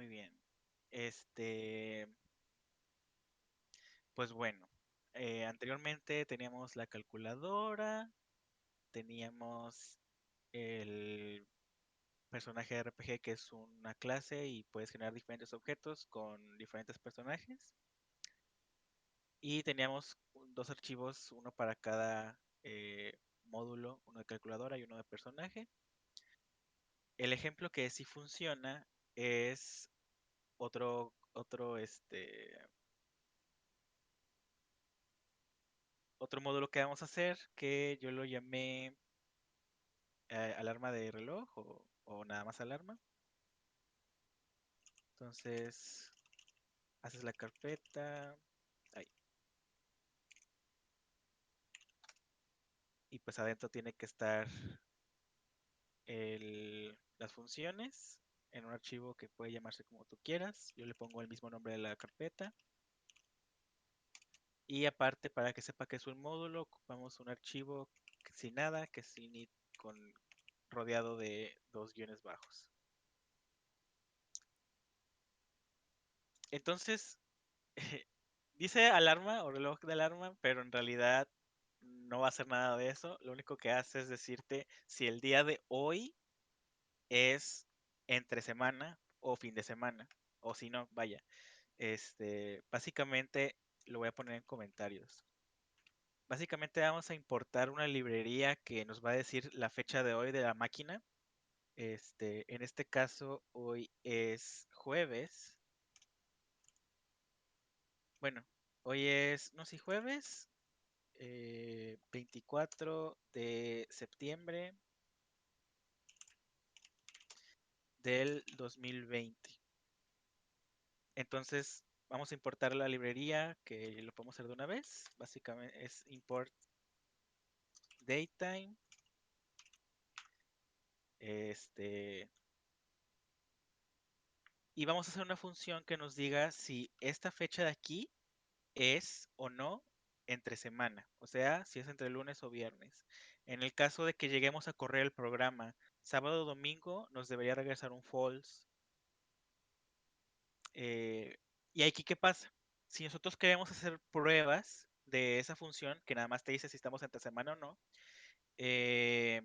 muy bien. Este, pues bueno, anteriormente teníamos la calculadora, teníamos el personaje RPG que es una clase y puedes generar diferentes objetos con diferentes personajes. Y teníamos dos archivos, uno para cada módulo, uno de calculadora y uno de personaje. El ejemplo que sí funciona es otro módulo que vamos a hacer que yo lo llamé alarma de reloj o nada más alarma. Entonces, haces la carpeta ahí, y pues adentro tiene que estar las funciones en un archivo que puede llamarse como tú quieras. Yo le pongo el mismo nombre de la carpeta. Y aparte, para que sepa que es un módulo, ocupamos un archivo sin nada, que sin con rodeado de dos guiones bajos. Entonces, dice alarma o reloj de alarma, pero en realidad no va a hacer nada de eso. Lo único que hace es decirte si el día de hoy es entre semana o fin de semana. O si no, vaya. Básicamente lo voy a poner en comentarios. Básicamente vamos a importar una librería que nos va a decir la fecha de hoy de la máquina. En este caso, hoy es jueves. Bueno, hoy es, no sé, jueves, 24 de septiembre del 2020. Entonces, vamos a importar la librería, que lo podemos hacer de una vez. Básicamente es import datetime. Este, y vamos a hacer una función que nos diga si esta fecha de aquí es o no entre semana, o sea, si es entre lunes o viernes. En el caso de que lleguemos a correr el programa sábado o domingo, nos debería regresar un false. Y aquí, ¿qué pasa? Si nosotros queremos hacer pruebas de esa función, que nada más te dice si estamos entre semana o no, eh,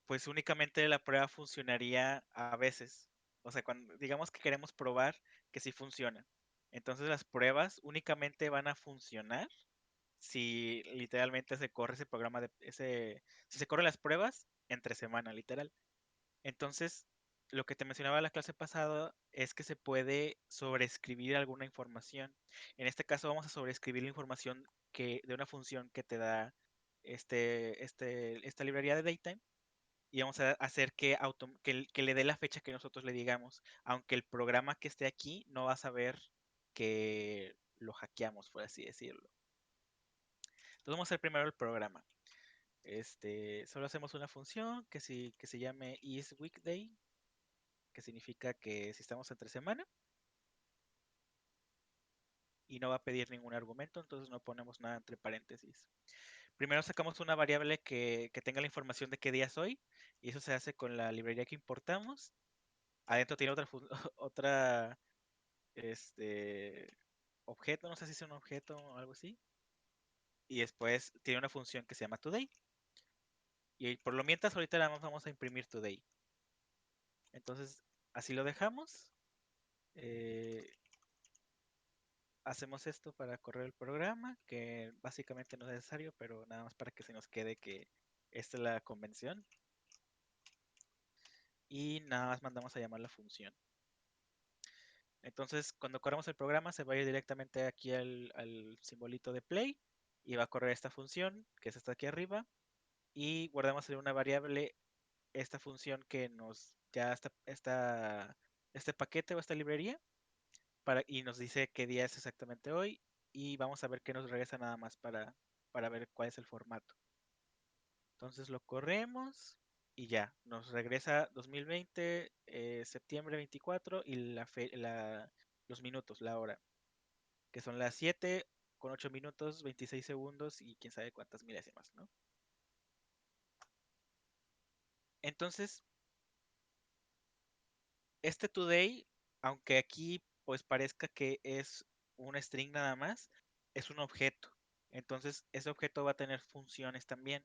pues únicamente la prueba funcionaría a veces. O sea, cuando digamos que queremos probar que sí funciona. Entonces las pruebas únicamente van a funcionar si literalmente se corre ese programa si se corren las pruebas entre semana, literal. Entonces, lo que te mencionaba la clase pasada es que se puede sobreescribir alguna información. En este caso vamos a sobreescribir la información de una función que te da esta librería de datetime, y vamos a hacer que le dé la fecha que nosotros le digamos, aunque el programa que esté aquí no va a saber que lo hackeamos, por así decirlo. Entonces vamos a hacer primero el programa. Solo hacemos una función que se llame isWeekday, que significa que si estamos entre semana, y no va a pedir ningún argumento, entonces no ponemos nada entre paréntesis. Primero sacamos una variable que tenga la información de qué día es hoy, y eso se hace con la librería que importamos. Adentro tiene otra este, objeto, no sé si es un objeto o algo así, y después tiene una función que se llama today. Y por lo mientras, ahorita nada más vamos a imprimir today. Entonces, así lo dejamos. Eh, Hacemos esto para correr el programa, que básicamente no es necesario, pero nada más para que se nos quede que esta es la convención. Y nada más mandamos a llamar la función. Entonces, cuando corramos el programa, se va a ir directamente aquí al simbolito de play y va a correr esta función, que es esta aquí arriba, y guardamos en una variable esta función que nos ya este paquete o esta librería, y nos dice qué día es exactamente hoy, y vamos a ver qué nos regresa nada más para ver cuál es el formato. Entonces lo corremos y ya, nos regresa 2020, septiembre 24, y los minutos, la hora, que son las 7 con 8 minutos, 26 segundos y quién sabe cuántas milésimas, ¿no? Entonces, este today, aunque aquí pues parezca que es un string nada más, es un objeto. Entonces, ese objeto va a tener funciones también.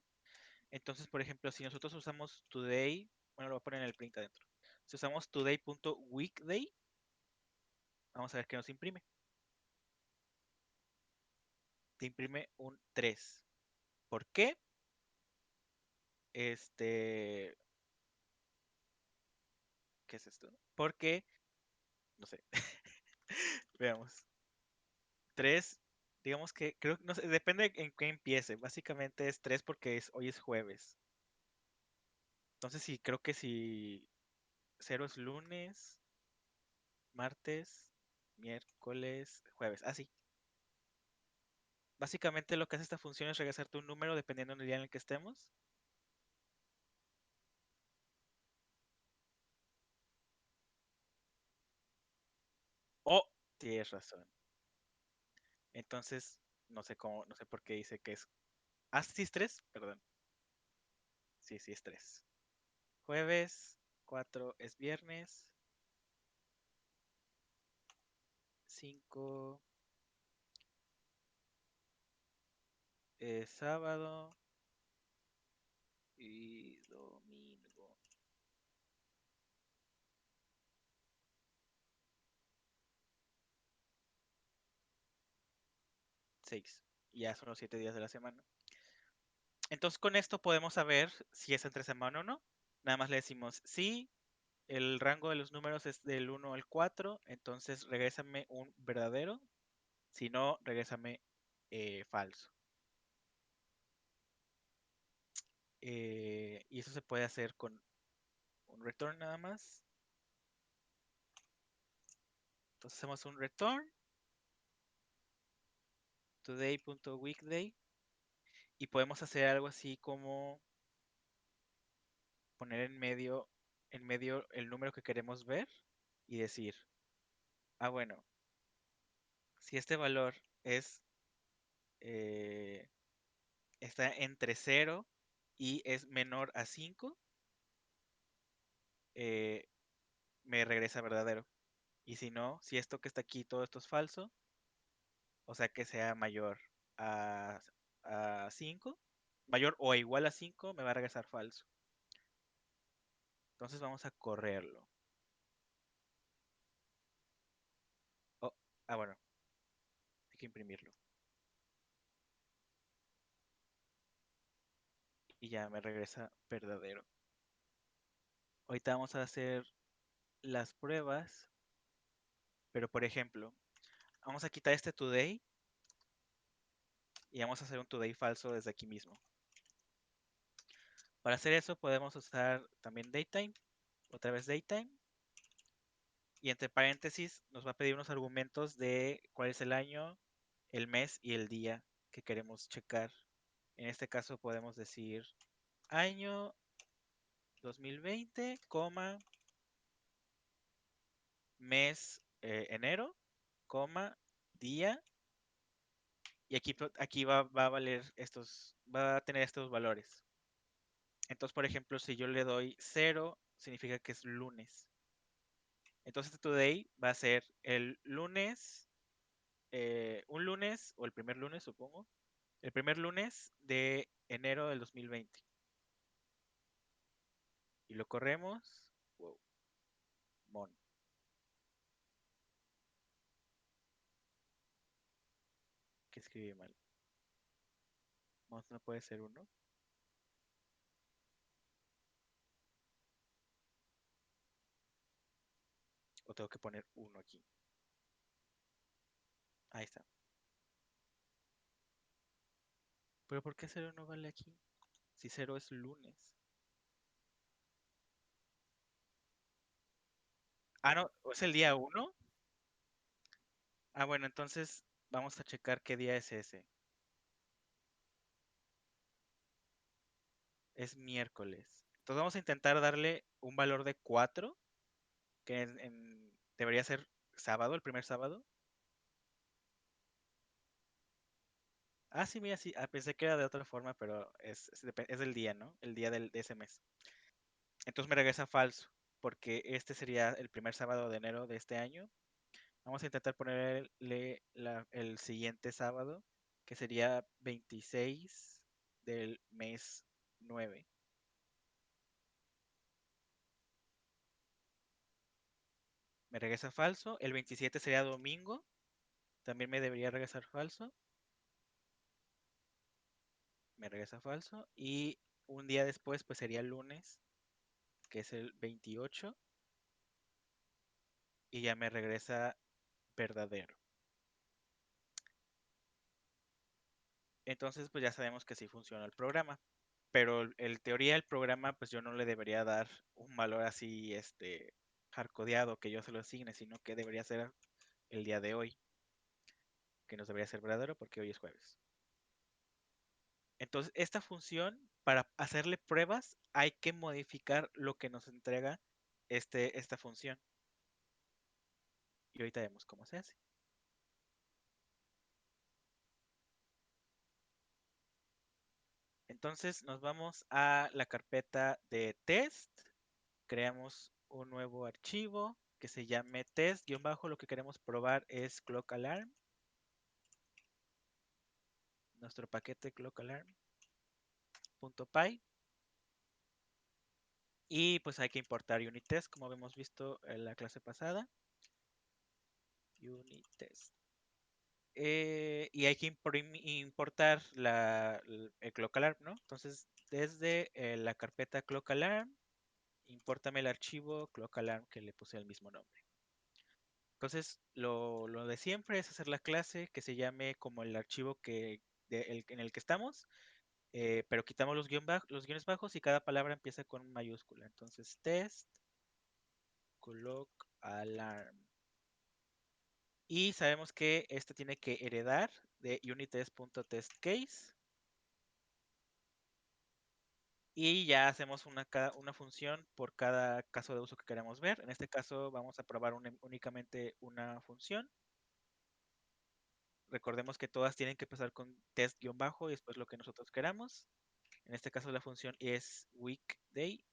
Entonces, por ejemplo, si nosotros usamos today, bueno, lo voy a poner en el print adentro. Si usamos today.weekday, vamos a ver qué nos imprime. Te imprime un 3. ¿Por qué? Este, ¿qué es esto? Porque, no sé, veamos. 3, digamos que, creo, no sé, depende en qué empiece. Básicamente es 3 porque hoy es jueves. Entonces sí, creo que si cero es lunes, martes, miércoles, jueves. Así. Básicamente lo que hace esta función es regresarte un número dependiendo del día en el que estemos. Oh, tienes razón. Entonces, no sé cómo, no sé por qué dice que es. Ah, sí es 3, perdón. Sí, sí es 3. Jueves, 4 es viernes, 5 es sábado y domingo. 6. Ya son los 7 días de la semana. Entonces con esto podemos saber si es entre semana o no. Nada más le decimos sí, el rango de los números es del 1 al 4, entonces regrésame un verdadero. Si no, regrésame falso. Y eso se puede hacer con un return nada más. Entonces hacemos un return today.weekday y podemos hacer algo así como poner en medio el número que queremos ver y decir, ah, bueno, si este valor es eh, está entre 0 y es menor a 5, eh, me regresa verdadero. Y si no, si esto que está aquí, todo esto es falso, o sea que sea mayor a, a 5, mayor o igual a 5, me va a regresar falso. Entonces vamos a correrlo. Oh, bueno, hay que imprimirlo. Y ya me regresa verdadero. Ahorita vamos a hacer las pruebas, pero por ejemplo, vamos a quitar este today y vamos a hacer un today falso desde aquí mismo. Para hacer eso podemos usar también datetime, otra vez datetime, y entre paréntesis nos va a pedir unos argumentos de cuál es el año, el mes y el día que queremos checar. En este caso podemos decir año 2020, coma, mes enero, coma, día, y aquí va a valer estos, va a tener estos valores. Entonces, por ejemplo, si yo le doy 0, significa que es lunes. Entonces, este today va a ser el lunes, un lunes, o el primer lunes, supongo, el primer lunes de enero del 2020. Y lo corremos. Wow, mon, que escribí mal. Mon no puede ser uno. O tengo que poner uno aquí. Ahí está. Pero ¿por qué cero no vale aquí? Si cero es lunes. Ah, no, ¿es el día uno? Ah, bueno, entonces vamos a checar qué día es ese. Es miércoles. Entonces vamos a intentar darle un valor de 4, que debería ser sábado, el primer sábado. Ah, sí, mira, sí. Ah, pensé que era de otra forma, pero es del día, ¿no? El día de ese mes. Entonces me regresa falso. porque este sería el primer sábado de enero de este año. Vamos a intentar ponerle el siguiente sábado, que sería 26 del mes 9. Me regresa falso. El 27 sería domingo. También me debería regresar falso. Me regresa falso. Y un día después, pues sería el lunes, que es el 28. Y ya me regresa verdadero. Entonces, pues ya sabemos que sí funciona el programa. Pero en teoría el programa, pues yo no le debería dar un valor así, hardcodeado que yo se lo asigne, sino que debería ser el día de hoy, que nos debería ser verdadero porque hoy es jueves. Entonces, esta función, para hacerle pruebas, hay que modificar lo que nos entrega esta función. Y ahorita vemos cómo se hace. Entonces, nos vamos a la carpeta de test, creamos un nuevo archivo que se llame test-bajo, lo que queremos probar es clock alarm, nuestro paquete clock alarm.py, y pues hay que importar unit test como habíamos visto en la clase pasada. Unit test. Y hay que importar el clock alarm, ¿no? Entonces, desde la carpeta clock alarm, impórtame el archivo clock alarm que le puse el mismo nombre. Entonces, lo de siempre es hacer la clase que se llame como el archivo en el que estamos, pero quitamos los guiones bajos y cada palabra empieza con mayúscula. Entonces, test, clock alarm. Y sabemos que este tiene que heredar de unittest.testCase. Y ya hacemos una función por cada caso de uso que queremos ver. En este caso vamos a probar únicamente una función. Recordemos que todas tienen que empezar con test-bajo y después lo que nosotros queramos. En este caso la función es weekday.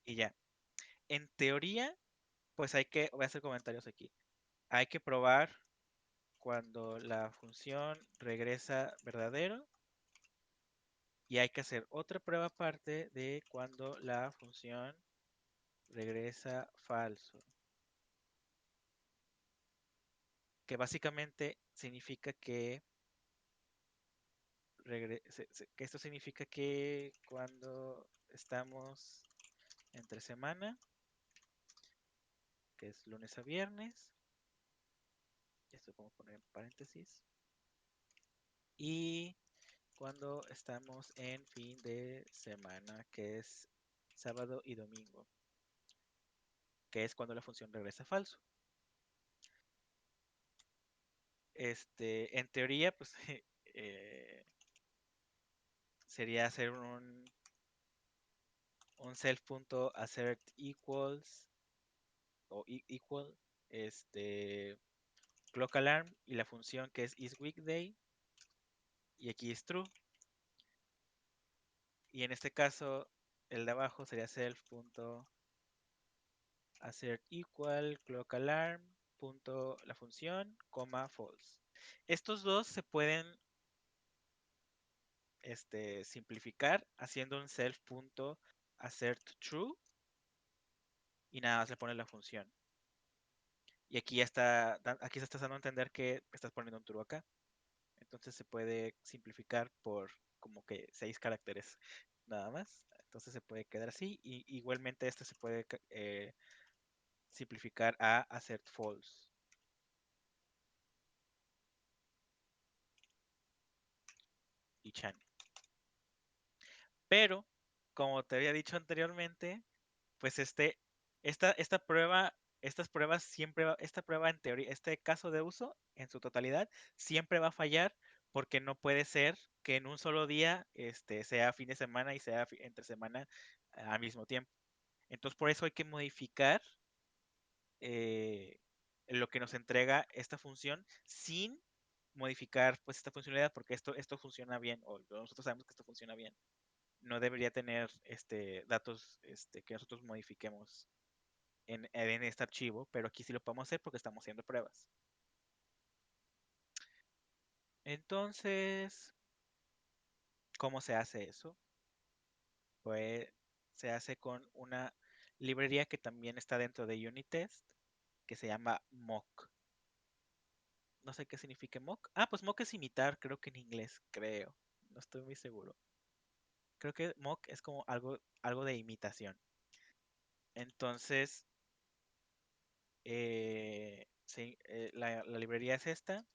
Y ya. En teoría, pues voy a hacer comentarios aquí. Hay que probar cuando la función regresa verdadero. Y hay que hacer otra prueba aparte de cuando la función regresa falso. Que básicamente significa que esto significa que cuando estamos entre semana, que es lunes a viernes, esto podemos poner en paréntesis, y cuando estamos en fin de semana, que es sábado y domingo, que es cuando la función regresa falso. En teoría, pues eh, sería hacer un self.assert equals o equal clock alarm y la función que es isWeekday y aquí es true. Y en este caso el de abajo sería self.assert equal clock alarm punto la función coma false. Estos dos se pueden simplificar haciendo un self.assert true y nada más le pones la función. Y aquí ya aquí se está dando a entender que estás poniendo un true acá. Entonces se puede simplificar por como que 6 caracteres nada más. Entonces se puede quedar así. Y igualmente este se puede simplificar a assert false y chan. Pero, como te había dicho anteriormente, pues esta prueba, estas pruebas siempre, esta prueba en teoría, este caso de uso en su totalidad siempre va a fallar porque no puede ser que en un solo día sea fin de semana y sea entre semana al mismo tiempo. Entonces por eso hay que modificar lo que nos entrega esta función sin modificar pues esta funcionalidad porque esto funciona bien o nosotros sabemos que esto funciona bien. no debería tener datos que nosotros modifiquemos en este archivo, pero aquí sí lo podemos hacer porque estamos haciendo pruebas. Entonces, ¿cómo se hace eso? Pues se hace con una librería que también está dentro de Unitest, que se llama mock. No sé qué significa mock. Ah, pues mock es imitar, creo que en inglés, creo. No estoy muy seguro. Creo que mock es como algo de imitación. Entonces, sí, la librería es esta.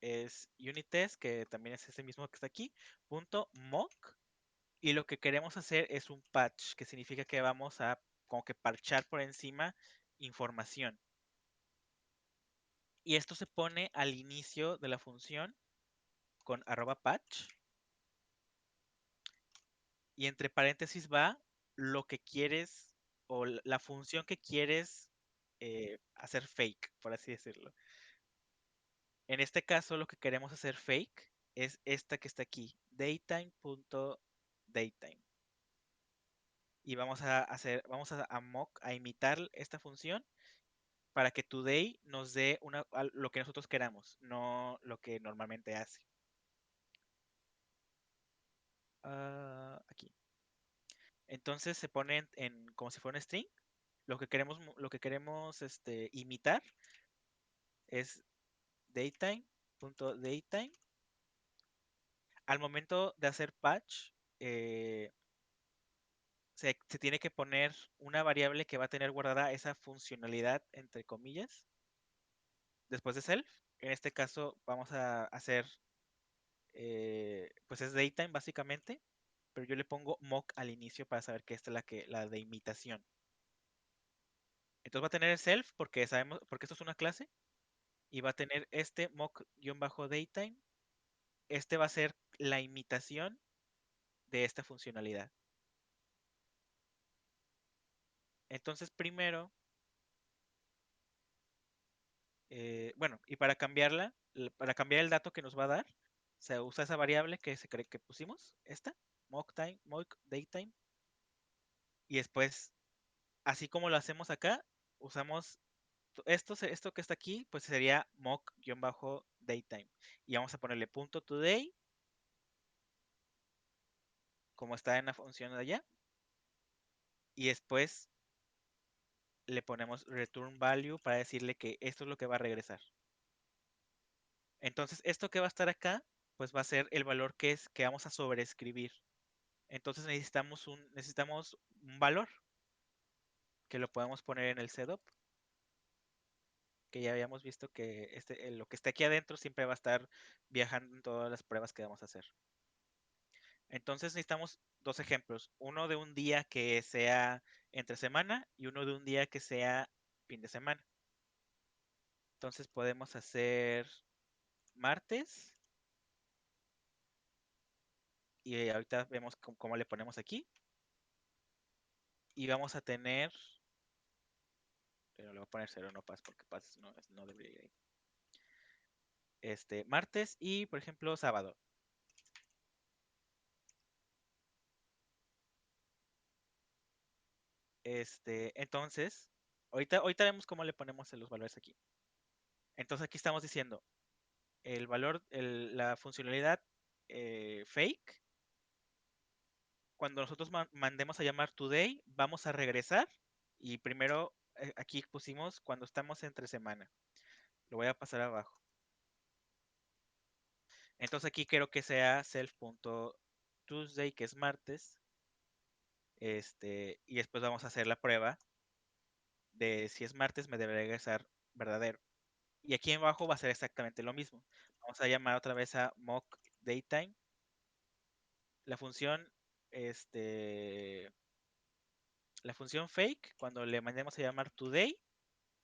Es Unitest, que también es ese mismo que está aquí, punto mock. Y lo que queremos hacer es un patch, que significa que vamos a como que parchar por encima información. Y esto se pone al inicio de la función con @patch. Y entre paréntesis va lo que quieres o la función que quieres hacer fake, por así decirlo. En este caso, lo que queremos hacer fake es esta que está aquí, datetime.datetime. Y vamos a mock, a imitar esta función para que today nos dé lo que nosotros queramos, no lo que normalmente hace. Aquí. Entonces se pone como si fuera un string. Lo que queremos imitar es datetime.datetime. Al momento de hacer patch, se tiene que poner una variable que va a tener guardada esa funcionalidad, entre comillas, después de self. En este caso vamos a hacer, pues es datetime básicamente, pero yo le pongo mock al inicio para saber que esta es la de imitación. Entonces va a tener el self porque esto es una clase, y va a tener este mock-datetime. Este va a ser la imitación de esta funcionalidad. Entonces primero, bueno, y para cambiarla, para cambiar el dato que nos va a dar, se usa esa variable que se cree que pusimos, esta, mock-datetime, y después, así como lo hacemos acá, usamos esto que está aquí, pues sería mock-datetime. Y vamos a ponerle punto today, como está en la función de allá, y después le ponemos return value para decirle que esto es lo que va a regresar. Entonces, esto que va a estar acá, pues va a ser el valor que vamos a sobreescribir. Entonces necesitamos un valor que lo podemos poner en el setup, que ya habíamos visto que lo que esté aquí adentro siempre va a estar viajando en todas las pruebas que vamos a hacer. Entonces necesitamos dos ejemplos, uno de un día que sea entre semana y uno de un día que sea fin de semana. Entonces podemos hacer martes y ahorita vemos cómo le ponemos aquí. Y vamos a tener, pero le voy a poner 0, no paz, porque paz no debería ir ahí. Martes y, por ejemplo, sábado. Entonces, ahorita vemos cómo le ponemos los valores aquí. Entonces aquí estamos diciendo el valor, la funcionalidad fake. Cuando nosotros mandemos a llamar today, vamos a regresar. Y primero aquí pusimos cuando estamos entre semana. Lo voy a pasar abajo. Entonces aquí quiero que sea self.tuesday, que es martes. Y después vamos a hacer la prueba de si es martes me debe regresar verdadero. Y aquí abajo va a ser exactamente lo mismo. Vamos a llamar otra vez a mock datetime. La función, este, la función fake, cuando le mandemos a llamar today,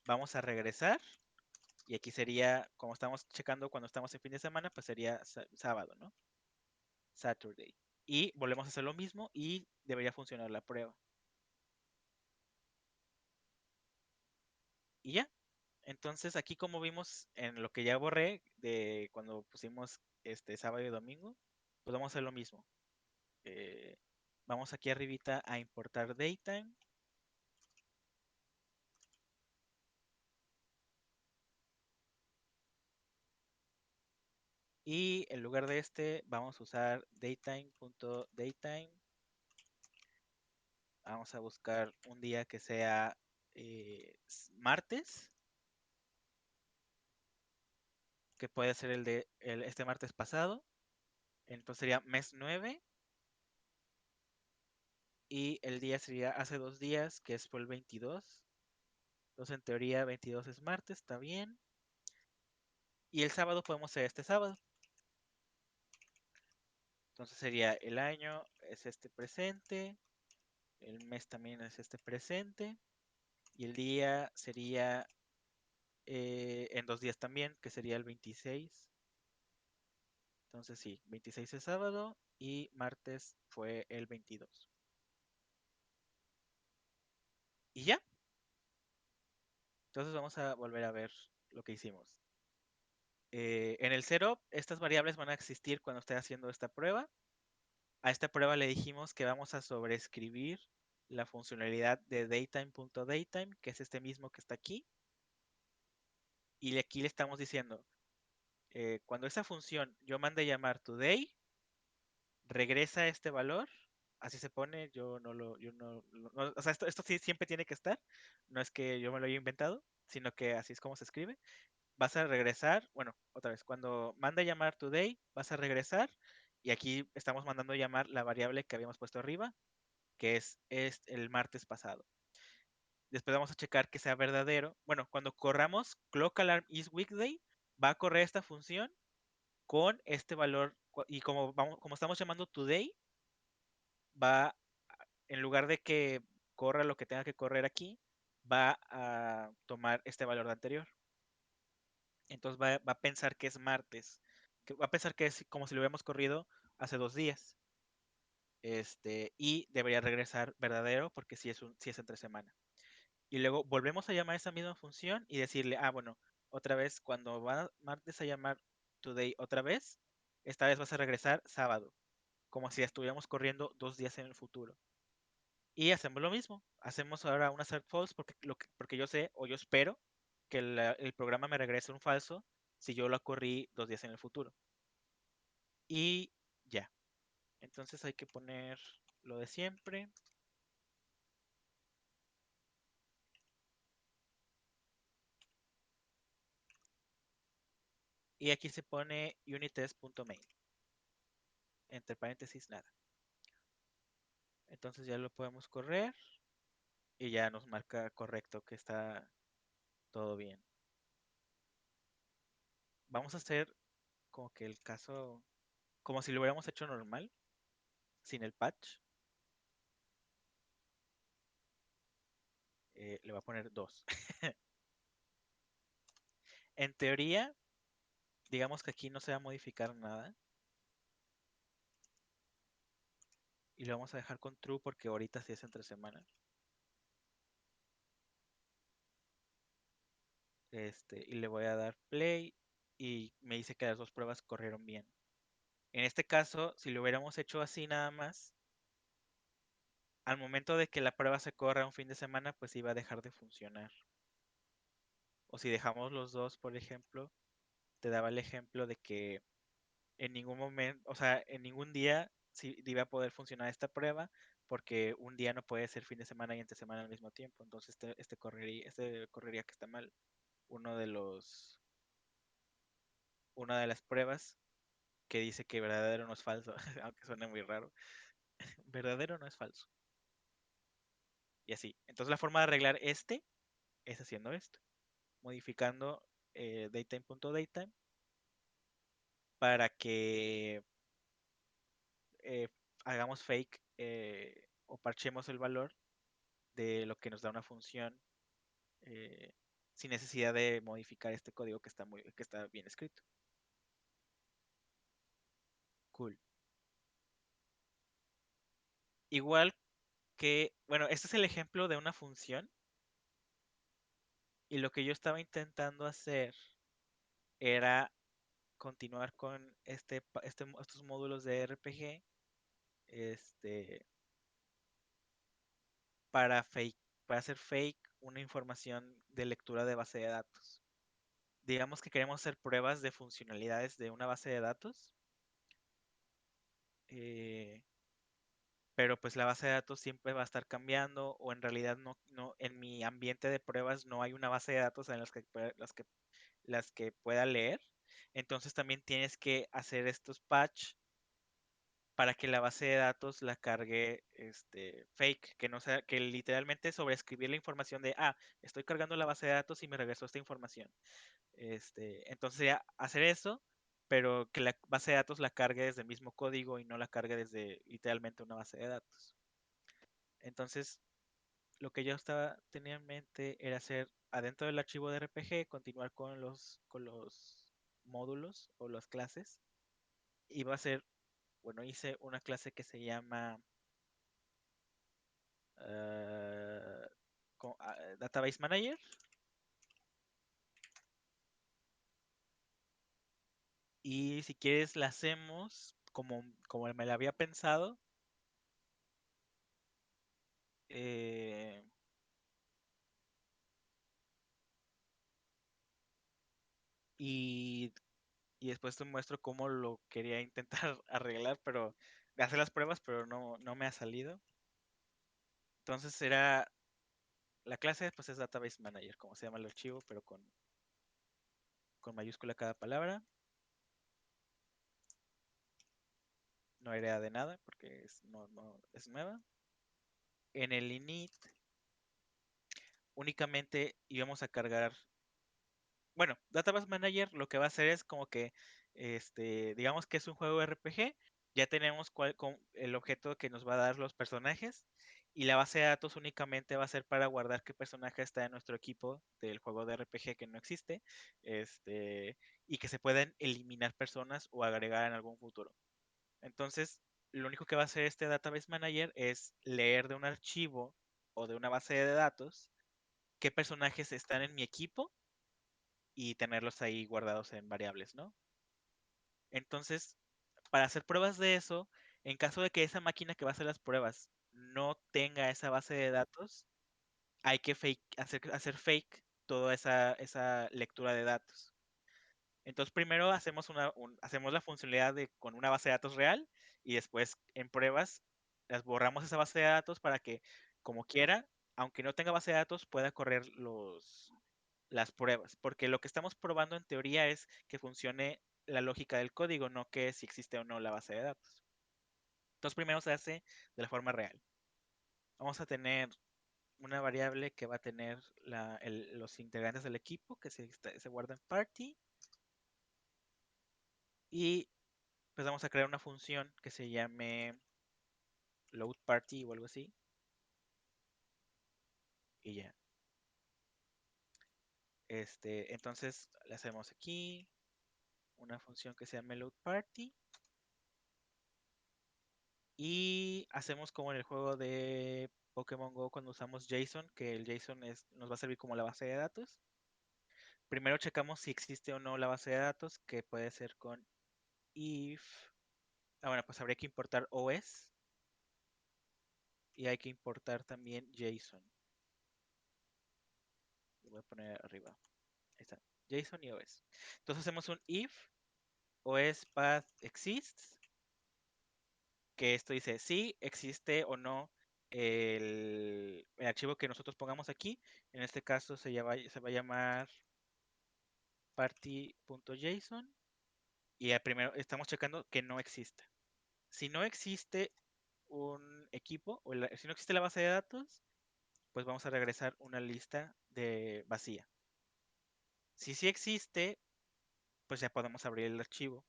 vamos a regresar. Y aquí sería, como estamos checando cuando estamos en fin de semana, pues sería sábado, ¿no? Saturday. Y volvemos a hacer lo mismo y debería funcionar la prueba. Y ya. Entonces aquí como vimos en lo que ya borré de cuando pusimos sábado y domingo, pues vamos a hacer lo mismo. Eh, Vamos aquí arribita a importar datetime. Y en lugar de este, vamos a usar datetime.datetime. Vamos a buscar un día que sea martes, que puede ser el de este martes pasado. Entonces sería mes 9. Y el día sería hace 2 días, que es por el 22. Entonces en teoría 22 es martes, está bien. Y el sábado podemos hacer este sábado. Entonces sería el año es este presente, el mes también es este presente. Y el día sería en 2 días también, que sería el 26. Entonces sí, 26 es sábado y martes fue el 22. Y ya, entonces vamos a volver a ver lo que hicimos. En el setup, estas variables van a existir cuando esté haciendo esta prueba. A esta prueba le dijimos que vamos a sobreescribir la funcionalidad de datetime.datetime, que es este mismo que está aquí. Y aquí le estamos diciendo, cuando esa función yo mande llamar today, regresa este valor, así se pone, yo no, o sea, esto sí siempre tiene que estar, no es que yo me lo haya inventado, sino que así es como se escribe. Vas a regresar, bueno, otra vez, cuando manda llamar today, vas a regresar, y aquí estamos mandando llamar la variable que habíamos puesto arriba, que es el martes pasado. Después vamos a checar que sea verdadero. Bueno, cuando corramos clock alarm is weekday, va a correr esta función con este valor, y como estamos llamando today, va, en lugar de que corra lo que tenga que correr aquí, va a tomar este valor de anterior. Entonces va a pensar que es martes, que va a pensar que es como si lo hubiéramos corrido hace 2 días. Y debería regresar verdadero porque si es entre semana. Y luego volvemos a llamar esa misma función y decirle, bueno, otra vez, cuando va martes a llamar today otra vez, esta vez vas a regresar sábado, como si estuviéramos corriendo 2 días en el futuro. Y hacemos lo mismo, hacemos ahora un assert false porque yo sé o yo espero que el programa me regrese un falso si yo lo corrí 2 días en el futuro. Y ya, entonces hay que poner lo de siempre. Y aquí se pone unittest.main. Entre paréntesis, nada. Entonces ya lo podemos correr y ya nos marca correcto que está todo bien. Vamos a hacer como que el caso, como si lo hubiéramos hecho normal, sin el patch. Le voy a poner 2. En teoría, digamos que aquí no se va a modificar nada. Y lo vamos a dejar con true porque ahorita sí es entre semana. Y le voy a dar play y me dice que las dos pruebas corrieron bien. En este caso, si lo hubiéramos hecho así nada más, al momento de que la prueba se corra un fin de semana, pues iba a dejar de funcionar. O si dejamos los dos, por ejemplo, te daba el ejemplo de que en ningún momento, o sea, en ningún día sí iba a poder funcionar esta prueba, porque un día no puede ser fin de semana y entre semana al mismo tiempo. Entonces este correría que está mal. Uno de los, una de las pruebas que dice que verdadero no es falso, aunque suene muy raro. Verdadero no es falso. Y así. Entonces la forma de arreglar es haciendo esto, modificando datetime.datetime para que eh, hagamos fake o parchemos el valor de lo que nos da una función eh, sin necesidad de modificar este código que está bien escrito. Cool. Igual que, bueno, este es el ejemplo de una función y lo que yo estaba intentando hacer era continuar con estos módulos de RPG, este, para fake, para hacer fake una información de lectura de base de datos. Digamos que queremos hacer pruebas de funcionalidades de una base de datos, eh, pero pues la base de datos siempre va a estar cambiando o en realidad no, en mi ambiente de pruebas no hay una base de datos en las que pueda leer. Entonces también tienes que hacer estos patch para que la base de datos la cargue fake, que no sea, que literalmente sobreescribir la información de, estoy cargando la base de datos y me regresó esta información. Entonces sería hacer eso, pero que la base de datos la cargue desde el mismo código y no la cargue desde literalmente una base de datos. Entonces, lo que yo tenía en mente era hacer adentro del archivo de RPG, continuar con los módulos o las clases. Iba a ser, bueno, hice una clase que se llama eh, Database Manager. Y si quieres la hacemos como me la había pensado. eh, y, y después te muestro cómo lo quería intentar arreglar, pero hacer las pruebas, pero no me ha salido. Entonces la clase pues es Database Manager, como se llama el archivo, pero con mayúscula cada palabra. No hereda de nada porque no es nueva. En el init únicamente íbamos a cargar. Bueno, Database Manager lo que va a hacer es como que, digamos que es un juego RPG, ya tenemos el objeto que nos va a dar los personajes y la base de datos únicamente va a ser para guardar qué personaje está en nuestro equipo del juego de RPG que no existe, y que se pueden eliminar personas o agregar en algún futuro. Entonces, lo único que va a hacer este Database Manager es leer de un archivo o de una base de datos qué personajes están en mi equipo y tenerlos ahí guardados en variables, ¿no? Entonces, para hacer pruebas de eso, en caso de que esa máquina que va a hacer las pruebas no tenga esa base de datos, hay que hacer fake toda esa lectura de datos. Entonces, primero hacemos la funcionalidad con una base de datos real y después en pruebas las borramos esa base de datos para que, como quiera, aunque no tenga base de datos, pueda correr las pruebas, porque lo que estamos probando en teoría es que funcione la lógica del código, no que si existe o no la base de datos. Entonces primero se hace de la forma real. Vamos a tener una variable que va a tener los integrantes del equipo que se guarda en party y pues vamos a crear una función que se llame load party o algo así y ya. Entonces le hacemos aquí una función que se llame load party y hacemos como en el juego de Pokémon Go cuando usamos JSON, que el JSON nos va a servir como la base de datos. Primero checamos si existe o no la base de datos, que puede ser con if. Bueno, pues habría que importar OS y hay que importar también JSON. Lo voy a poner arriba. Ahí está. JSON y OS. Entonces hacemos un if OS path exists, que esto dice si existe o no el archivo que nosotros pongamos aquí. En este caso se va a llamar party.json y primero estamos checando que no exista. Si no existe un equipo si no existe la base de datos, pues vamos a regresar una lista de vacía. Si sí existe, pues ya podemos abrir el archivo.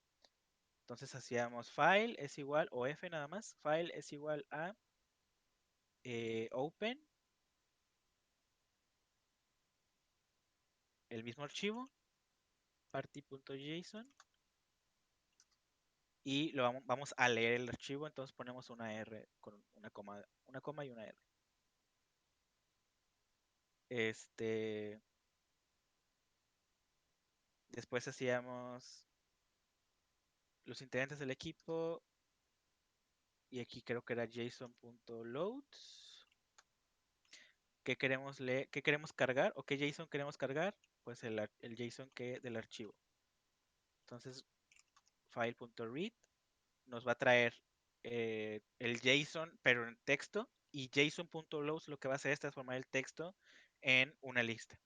Entonces hacíamos file es igual, o f nada más, file es igual a open, el mismo archivo, party.json, y vamos a leer el archivo, entonces ponemos una R con una coma y una R. Este, Después hacíamos los integrantes del equipo, y aquí creo que era json.loads, qué queremos leer, qué queremos cargar o qué JSON queremos cargar, pues el JSON del archivo. Entonces, file.read nos va a traer el JSON, pero en texto, y JSON.load lo que va a hacer es transformar el texto en una lista.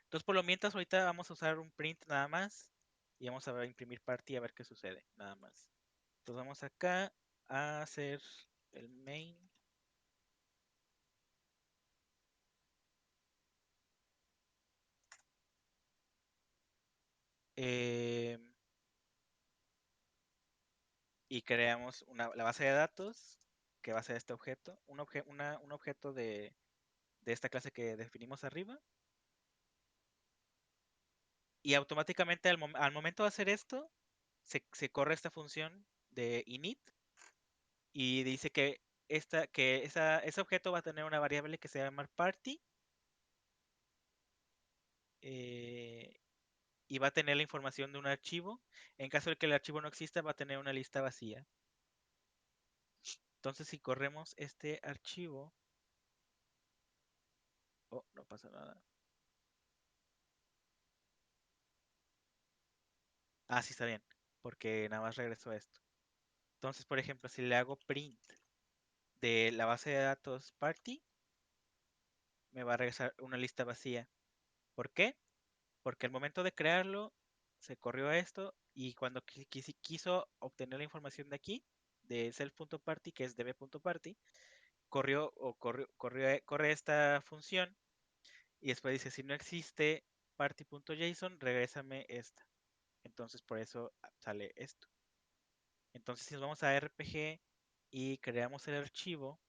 Entonces, por lo mientras, ahorita vamos a usar un print nada más y vamos a imprimir party a ver qué sucede, nada más. Entonces, vamos acá a hacer el main. Eh, y creamos la base de datos que va a ser este objeto, un objeto de esta clase que definimos arriba. Y automáticamente al momento de hacer esto, se corre esta función de init y dice que ese objeto va a tener una variable que se va a llamar party, eh, y va a tener la información de un archivo. En caso de que el archivo no exista, va a tener una lista vacía. Entonces, si corremos este archivo, oh, no pasa nada. Ah, sí está bien, porque nada más regresó esto. Entonces, por ejemplo, si le hago print de la base de datos party, me va a regresar una lista vacía. ¿Por qué? Porque al momento de crearlo, se corrió esto y cuando quiso obtener la información de aquí, de self.party, que es db.party, corre esta función y después dice, si no existe party.json, regrésame esta. Entonces por eso sale esto. Entonces si nos vamos a RPG y creamos el archivo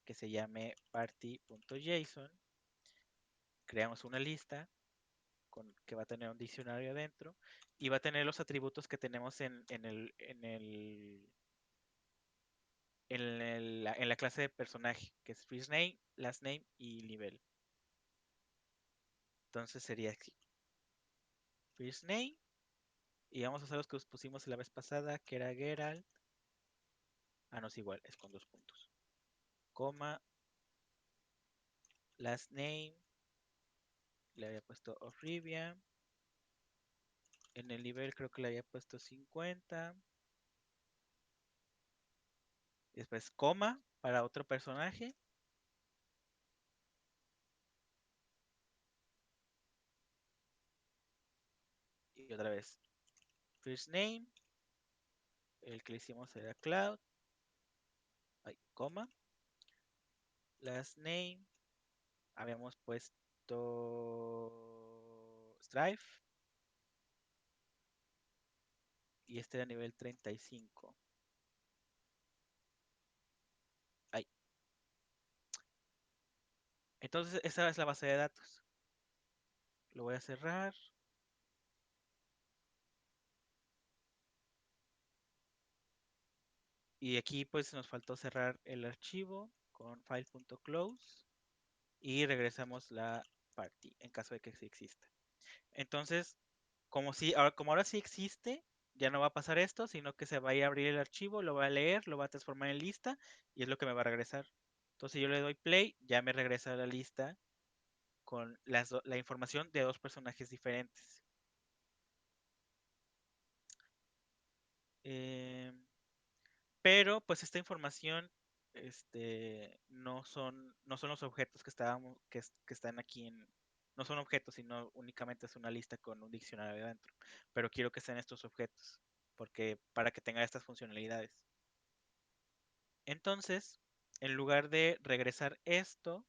que se llame party.json, creamos una lista que va a tener un diccionario adentro y va a tener los atributos que tenemos en la clase de personaje, que es first name, last name y nivel. Entonces sería aquí, first name, y vamos a usar los que pusimos la vez pasada, que era Geralt. Ah, no es igual, es con 2 puntos. Coma, last name, le había puesto Orribia. En el nivel creo que le había puesto 50. Después coma para otro personaje. Y otra vez, first name, el que le hicimos era Cloud. Ay, coma. Last name, habíamos puesto Strife. Y este era nivel 35. Ay. Entonces, esa es la base de datos. Lo voy a cerrar. Y aquí pues nos faltó cerrar el archivo con file.close y regresamos la party en caso de que sí exista. Entonces, como ahora sí existe, ya no va a pasar esto, sino que se va a ir a abrir el archivo, lo va a leer, lo va a transformar en lista y es lo que me va a regresar. Entonces yo le doy play, ya me regresa la lista con la información de 2 personajes diferentes. Eh, pero pues esta información no son los objetos que están aquí no son objetos, sino únicamente es una lista con un diccionario adentro. Pero quiero que sean estos objetos, porque para que tenga estas funcionalidades. Entonces, en lugar de regresar esto,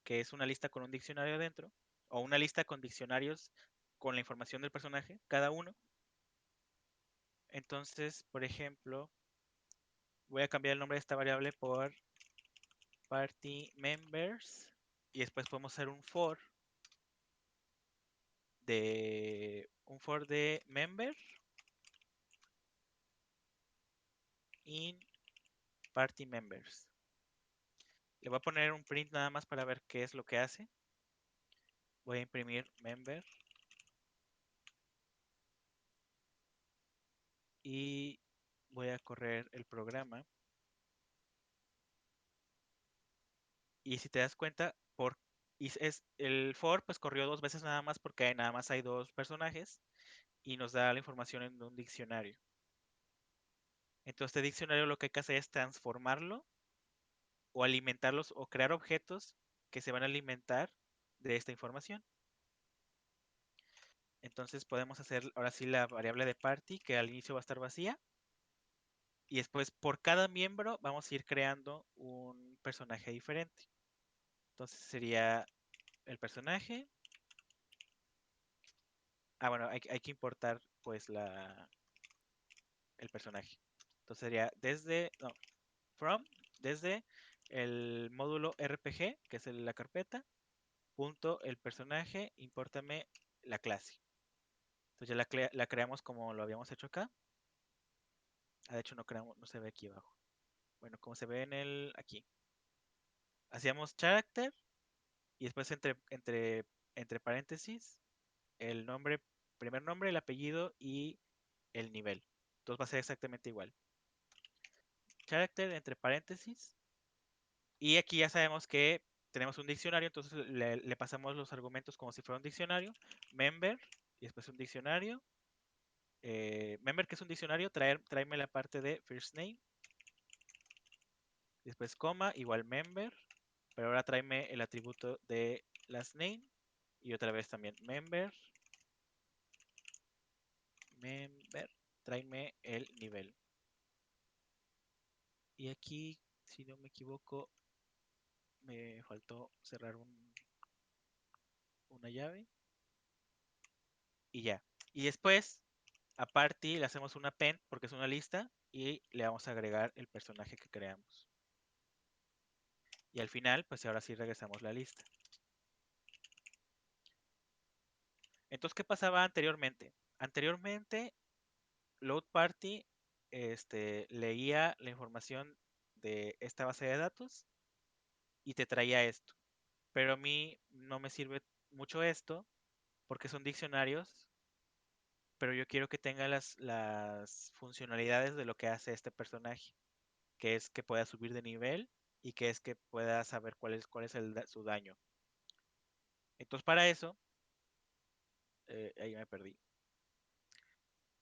que es una lista con un diccionario adentro, o una lista con diccionarios con la información del personaje, cada uno, entonces, por ejemplo, voy a cambiar el nombre de esta variable por party members y después podemos hacer un for de member in party members. Le voy a poner un print nada más para ver qué es lo que hace. Voy a imprimir member y voy a correr el programa. Y si te das cuenta, el for pues corrió dos veces nada más porque nada más hay dos personajes y nos da la información en un diccionario. Entonces, este diccionario lo que hay que hacer es transformarlo o alimentarlos o crear objetos que se van a alimentar de esta información. Entonces podemos hacer ahora sí la variable de party que al inicio va a estar vacía y después por cada miembro vamos a ir creando un personaje diferente. Entonces sería el personaje. Bueno, hay que importar pues el personaje. Entonces sería desde el módulo RPG, que es la carpeta, punto el personaje, impórtame la clase. Entonces ya la creamos como lo habíamos hecho acá. De hecho no se ve aquí abajo. Bueno, como se ve aquí. Hacíamos character y después entre paréntesis el nombre, primer nombre, el apellido y el nivel. Entonces va a ser exactamente igual. Character entre paréntesis. Y aquí ya sabemos que tenemos un diccionario, entonces le pasamos los argumentos como si fuera un diccionario. Member y después un diccionario. Member que es un diccionario, tráeme la parte de first name. Después coma, igual member. Pero ahora tráeme el atributo de last name. Y otra vez también member, tráeme el nivel. Y aquí, si no me equivoco, me faltó cerrar una llave. Y ya. Y después, a party le hacemos una append porque es una lista y le vamos a agregar el personaje que creamos. Y al final, pues ahora sí regresamos la lista. Entonces, ¿qué pasaba anteriormente? Anteriormente, load party leía la información de esta base de datos y te traía esto. Pero a mí no me sirve mucho esto porque son diccionarios, pero yo quiero que tenga las funcionalidades de lo que hace este personaje, que es que pueda subir de nivel y que es que pueda saber cuál es su daño. Entonces para eso, ahí me perdí.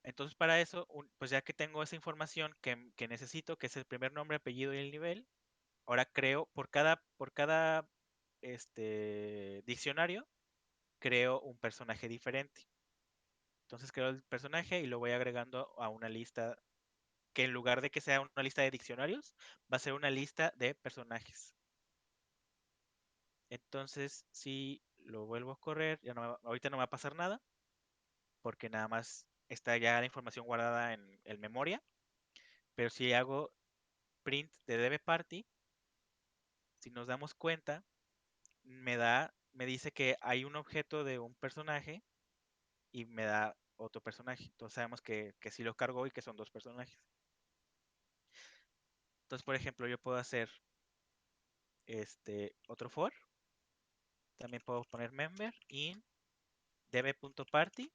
Entonces para eso, pues ya que tengo esa información que necesito, que es el primer nombre, apellido y el nivel, ahora creo por cada diccionario, creo un personaje diferente. Entonces creo el personaje y lo voy agregando a una lista que en lugar de que sea una lista de diccionarios, va a ser una lista de personajes. Entonces, si lo vuelvo a correr, ahorita no va a pasar nada, porque nada más está ya la información guardada en memoria. Pero si hago print de dbParty, si nos damos cuenta, me dice que hay un objeto de un personaje y me da otro personaje. Entonces sabemos que sí lo cargó y que son dos personajes. Entonces, por ejemplo, yo puedo hacer otro for. También puedo poner member in db.party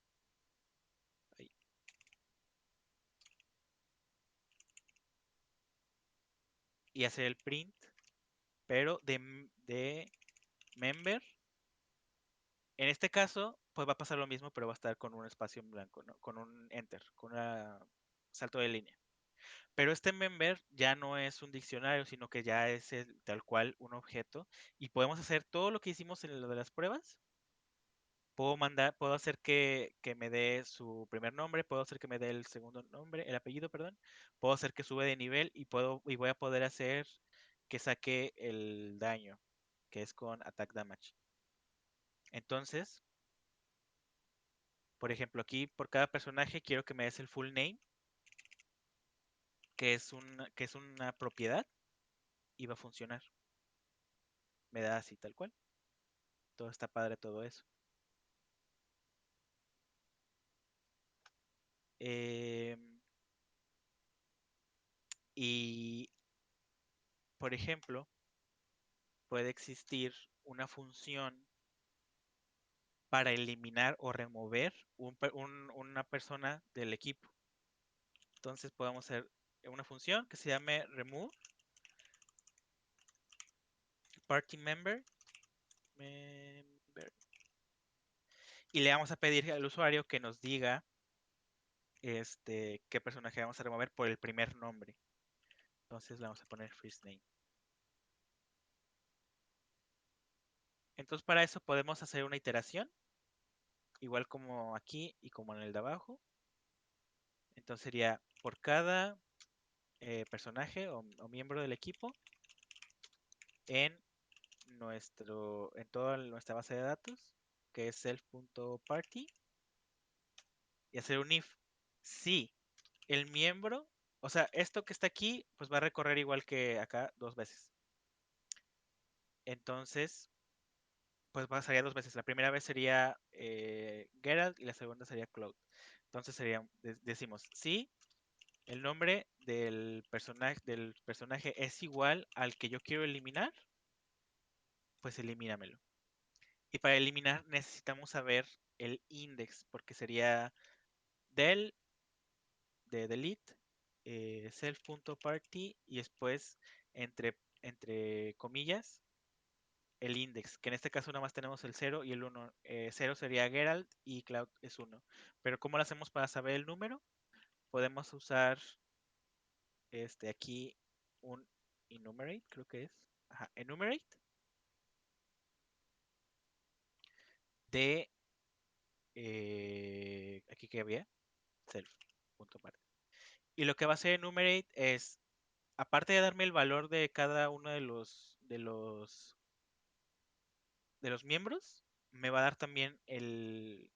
y hacer el print, pero de member. En este caso, pues va a pasar lo mismo, pero va a estar con un espacio en blanco, ¿no? Con un enter, con un salto de línea. Pero este member ya no es un diccionario, sino que ya es tal cual un objeto. Y podemos hacer todo lo que hicimos en lo de las pruebas. Puedo hacer que me dé su primer nombre, puedo hacer que me dé el segundo nombre, el apellido, perdón. Puedo hacer que sube de nivel y voy a poder hacer que saque el daño, que es con attack damage. Entonces, por ejemplo, aquí por cada personaje quiero que me des el full name, que es una propiedad y va a funcionar. Me da así tal cual. Todo está padre todo eso. Em, y, por ejemplo, puede existir una función para eliminar o remover una persona del equipo. Entonces podemos hacer una función que se llame remove party member, y le vamos a pedir al usuario que nos diga qué personaje vamos a remover por el primer nombre. Entonces le vamos a poner first name. Entonces para eso podemos hacer una iteración, igual como aquí y como en el de abajo. Entonces sería por cada personaje o miembro del equipo en en toda nuestra base de datos, que es self.party, y hacer un if. Si el miembro, o sea, esto que está aquí, pues va a recorrer igual que acá 2 veces. Entonces, pues pasaría 2 veces. La primera vez sería Geralt y la segunda sería Cloud. Entonces decimos, si el nombre del personaje es igual al que yo quiero eliminar, pues elimínamelo. Y para eliminar necesitamos saber el index, porque sería del de delete, self.party y después entre comillas el index, que en este caso nada más tenemos el 0 y el 1. 0 sería Geralt y Cloud es 1. Pero ¿cómo lo hacemos para saber el número? Podemos usar aquí un enumerate, creo que es. Ajá, enumerate de aquí que había self.party. Y lo que va a hacer enumerate es, aparte de darme el valor de cada uno de los miembros, me va a dar también el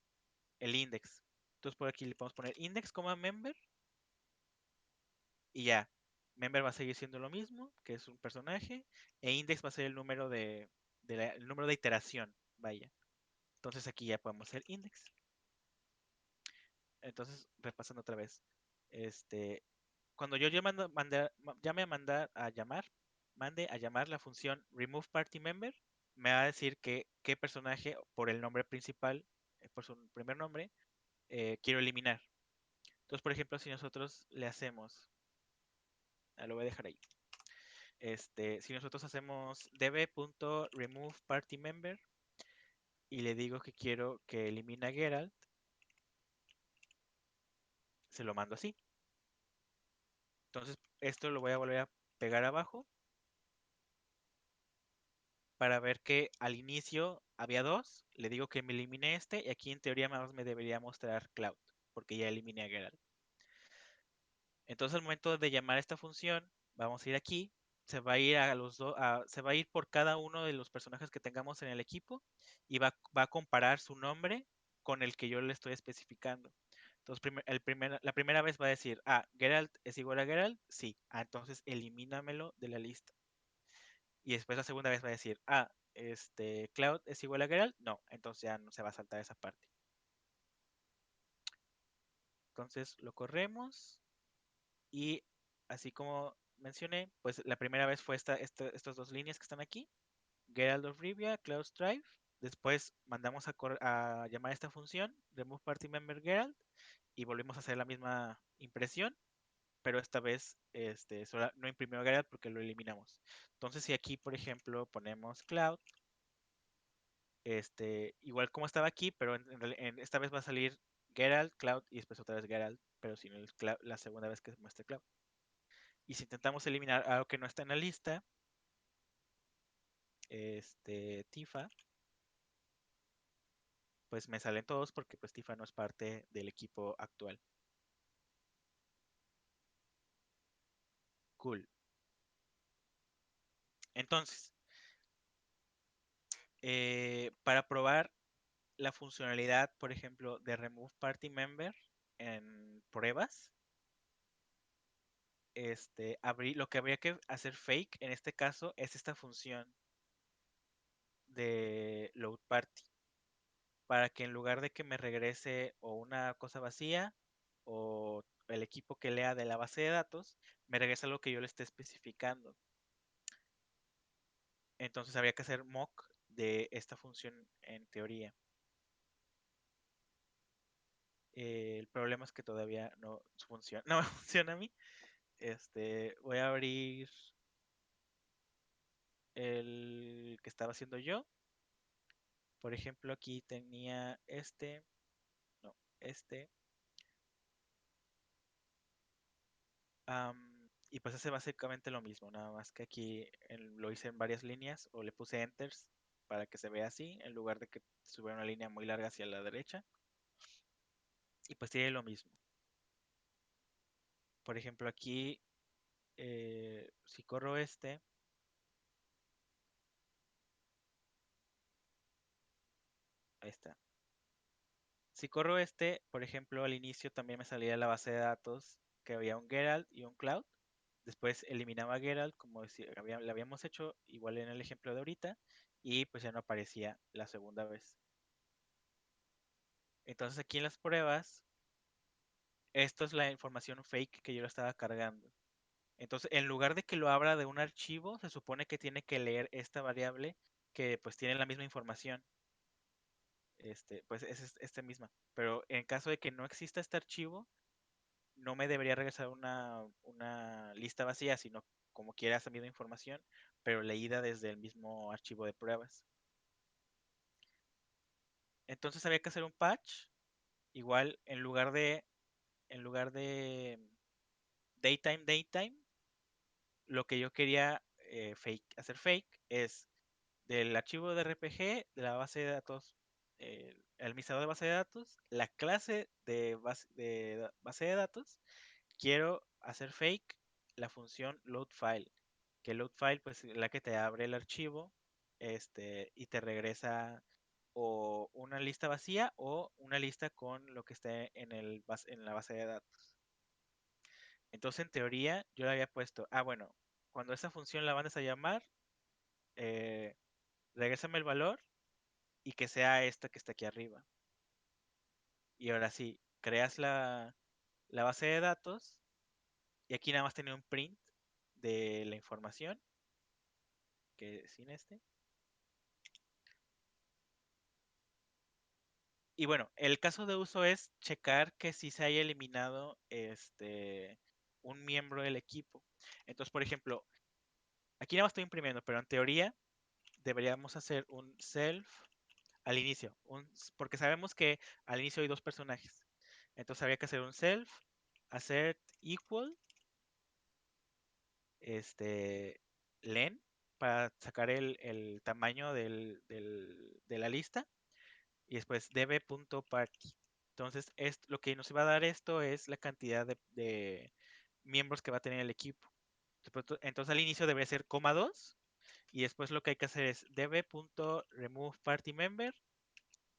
index. Entonces por aquí le podemos poner index como member y ya. Member va a seguir siendo lo mismo, que es un personaje, e index va a ser el número de iteración, vaya. Entonces aquí ya podemos hacer index. Entonces, repasando otra vez. Este, cuando yo llame a mandar a llamar, mande a llamar la función remove party member, me va a decir qué personaje por el nombre principal, por su primer nombre, quiero eliminar. Entonces, por ejemplo, si nosotros le hacemos, lo voy a dejar ahí. Si nosotros hacemos db.remove party member y le digo que quiero que elimine a Geralt, se lo mando así. Entonces, esto lo voy a volver a pegar abajo para ver que al inicio había dos, le digo que me elimine y aquí en teoría más me debería mostrar Cloud, porque ya eliminé a Geralt. Entonces al momento de llamar esta función, vamos a ir aquí, se va a ir se va a ir por cada uno de los personajes que tengamos en el equipo y va a comparar su nombre con el que yo le estoy especificando. Entonces la primera vez va a decir, Geralt es igual a Geralt, sí, entonces elimínamelo de la lista. Y después la segunda vez va a decir, Cloud es igual a Geralt, no, entonces ya no se va a saltar esa parte. Entonces lo corremos y así como mencioné, pues la primera vez fue estas dos líneas que están aquí, Geralt of Rivia, Cloud Strife. Después mandamos a llamar esta función, remove party member Geralt, y volvemos a hacer la misma impresión, pero esta vez no imprimió a Geralt porque lo eliminamos. Entonces si aquí, por ejemplo, ponemos Cloud, igual como estaba aquí, pero esta vez va a salir Geralt, Cloud y después otra vez Geralt, pero sin la segunda vez que muestre Cloud. Y si intentamos eliminar algo que no está en la lista, Tifa, pues me salen todos porque pues Tifa no es parte del equipo actual. Cool. Entonces, para probar la funcionalidad, por ejemplo, de Remove Party Member en pruebas, lo que habría que hacer fake en este caso es esta función de load party, para que en lugar de que me regrese o una cosa vacía o el equipo que lea de la base de datos, me regrese lo que yo le esté especificando. Entonces habría que hacer mock de esta función en teoría. El problema es que todavía no funciona, no me funciona a mí. Voy a abrir el que estaba haciendo yo. Por ejemplo, aquí tenía este, no, este. Y pues hace básicamente lo mismo, nada más que aquí lo hice en varias líneas o le puse enters para que se vea así, en lugar de que subiera una línea muy larga hacia la derecha. Y pues tiene lo mismo. Por ejemplo, aquí, si corro este, ahí está. Si corro este, por ejemplo, al inicio también me salía la base de datos que había un Geralt y un Cloud. Después eliminaba a Geralt, como si le habíamos hecho igual en el ejemplo de ahorita, y pues ya no aparecía la segunda vez. Entonces aquí en las pruebas, esto es la información fake que yo lo estaba cargando. Entonces, en lugar de que lo abra de un archivo, se supone que tiene que leer esta variable que pues tiene la misma información. Pues es esta misma. Pero en caso de que no exista este archivo, no me debería regresar una lista vacía, sino como quiera esa misma información, pero leída desde el mismo archivo de pruebas. Entonces había que hacer un patch. Igual, en lugar de daytime, lo que yo quería hacer fake es del archivo de RPG, de la base de datos, el administrador de base de datos, la clase de base de datos, quiero hacer fake la función loadFile, que loadFile pues es la que te abre el archivo y te regresa o una lista vacía o una lista con lo que esté en la base de datos. Entonces, en teoría, yo le había puesto, bueno, cuando esa función la mandes a llamar, eh, regrésame el valor y que sea esta que está aquí arriba. Y ahora sí, creas la base de datos y aquí nada más tenía un print de la información, que sin este. Y bueno, el caso de uso es checar que si se haya eliminado un miembro del equipo. Entonces, por ejemplo, aquí nada más estoy imprimiendo, pero en teoría deberíamos hacer un self al inicio, porque sabemos que al inicio hay dos personajes. Entonces habría que hacer un self, hacer equal, este, len, para sacar el tamaño de la lista, y después db.party. Entonces, lo que nos va a dar esto es la cantidad de miembros que va a tener el equipo. Entonces, al inicio debería ser coma 2, y después lo que hay que hacer es db.removePartyMember,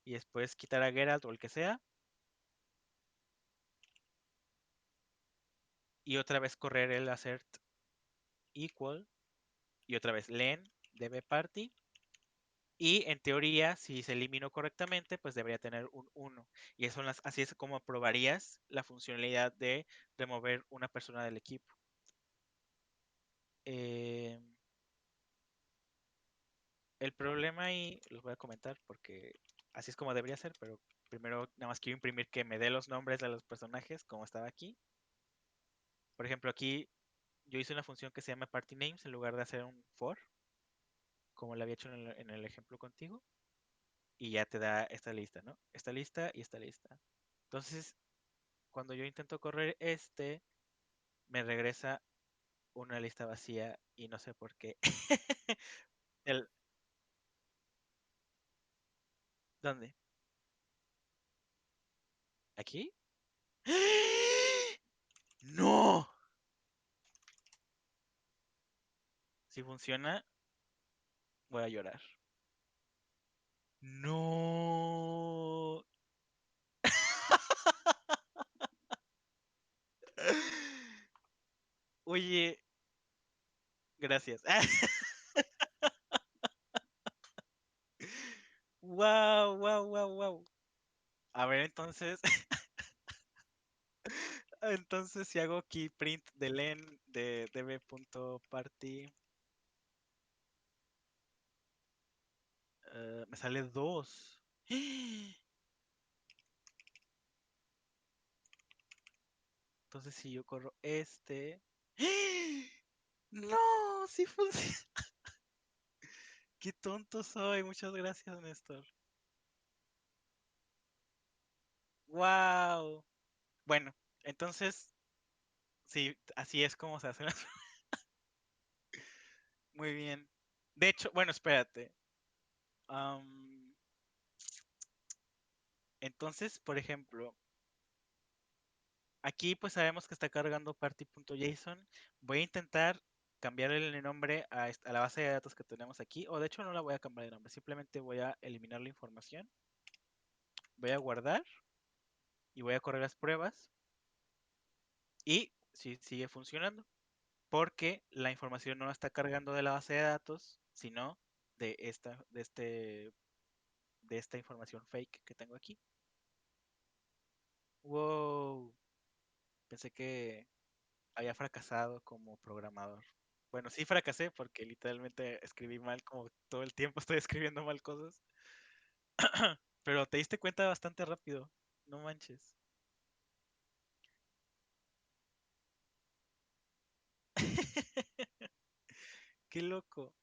y después quitar a Geralt o el que sea, y otra vez correr el assert equal, y otra vez len dbParty, y en teoría, si se eliminó correctamente, pues debería tener un 1. Y así es como probarías la funcionalidad de remover una persona del equipo. Eh, el problema ahí, los voy a comentar porque así es como debería ser, pero primero nada más quiero imprimir que me dé los nombres de los personajes como estaba aquí. Por ejemplo, aquí yo hice una función que se llama party names en lugar de hacer un for, como lo había hecho en el ejemplo contigo, y ya te da esta lista, ¿no? Esta lista y esta lista. Entonces, cuando yo intento correr me regresa una lista vacía y no sé por qué. El, ¿Dónde? ¿Aquí? ¡No! Si funciona, voy a llorar. No. Oye, gracias. Wow, wow, wow, wow. A ver, entonces si hago aquí print de len de db.party, me sale 2. Entonces si yo corro no, sí funciona. Qué tonto soy. Muchas gracias, Néstor. Wow. Bueno, entonces, sí, así es como se hacen las... Muy bien. De hecho, bueno, espérate. Am, entonces, por ejemplo, aquí pues sabemos que está cargando party.json. Voy a intentar cambiar el nombre a la base de datos que tenemos aquí. O de hecho no la voy a cambiar de nombre. Simplemente voy a eliminar la información. Voy a guardar y voy a correr las pruebas. Y sí, sigue funcionando. Porque la información no está cargando de la base de datos, sino de esta información fake que tengo aquí. Wow. Pensé que había fracasado como programador. Bueno, sí fracasé porque literalmente escribí mal, como todo el tiempo estoy escribiendo mal cosas. Pero te diste cuenta bastante rápido. No manches. Qué loco.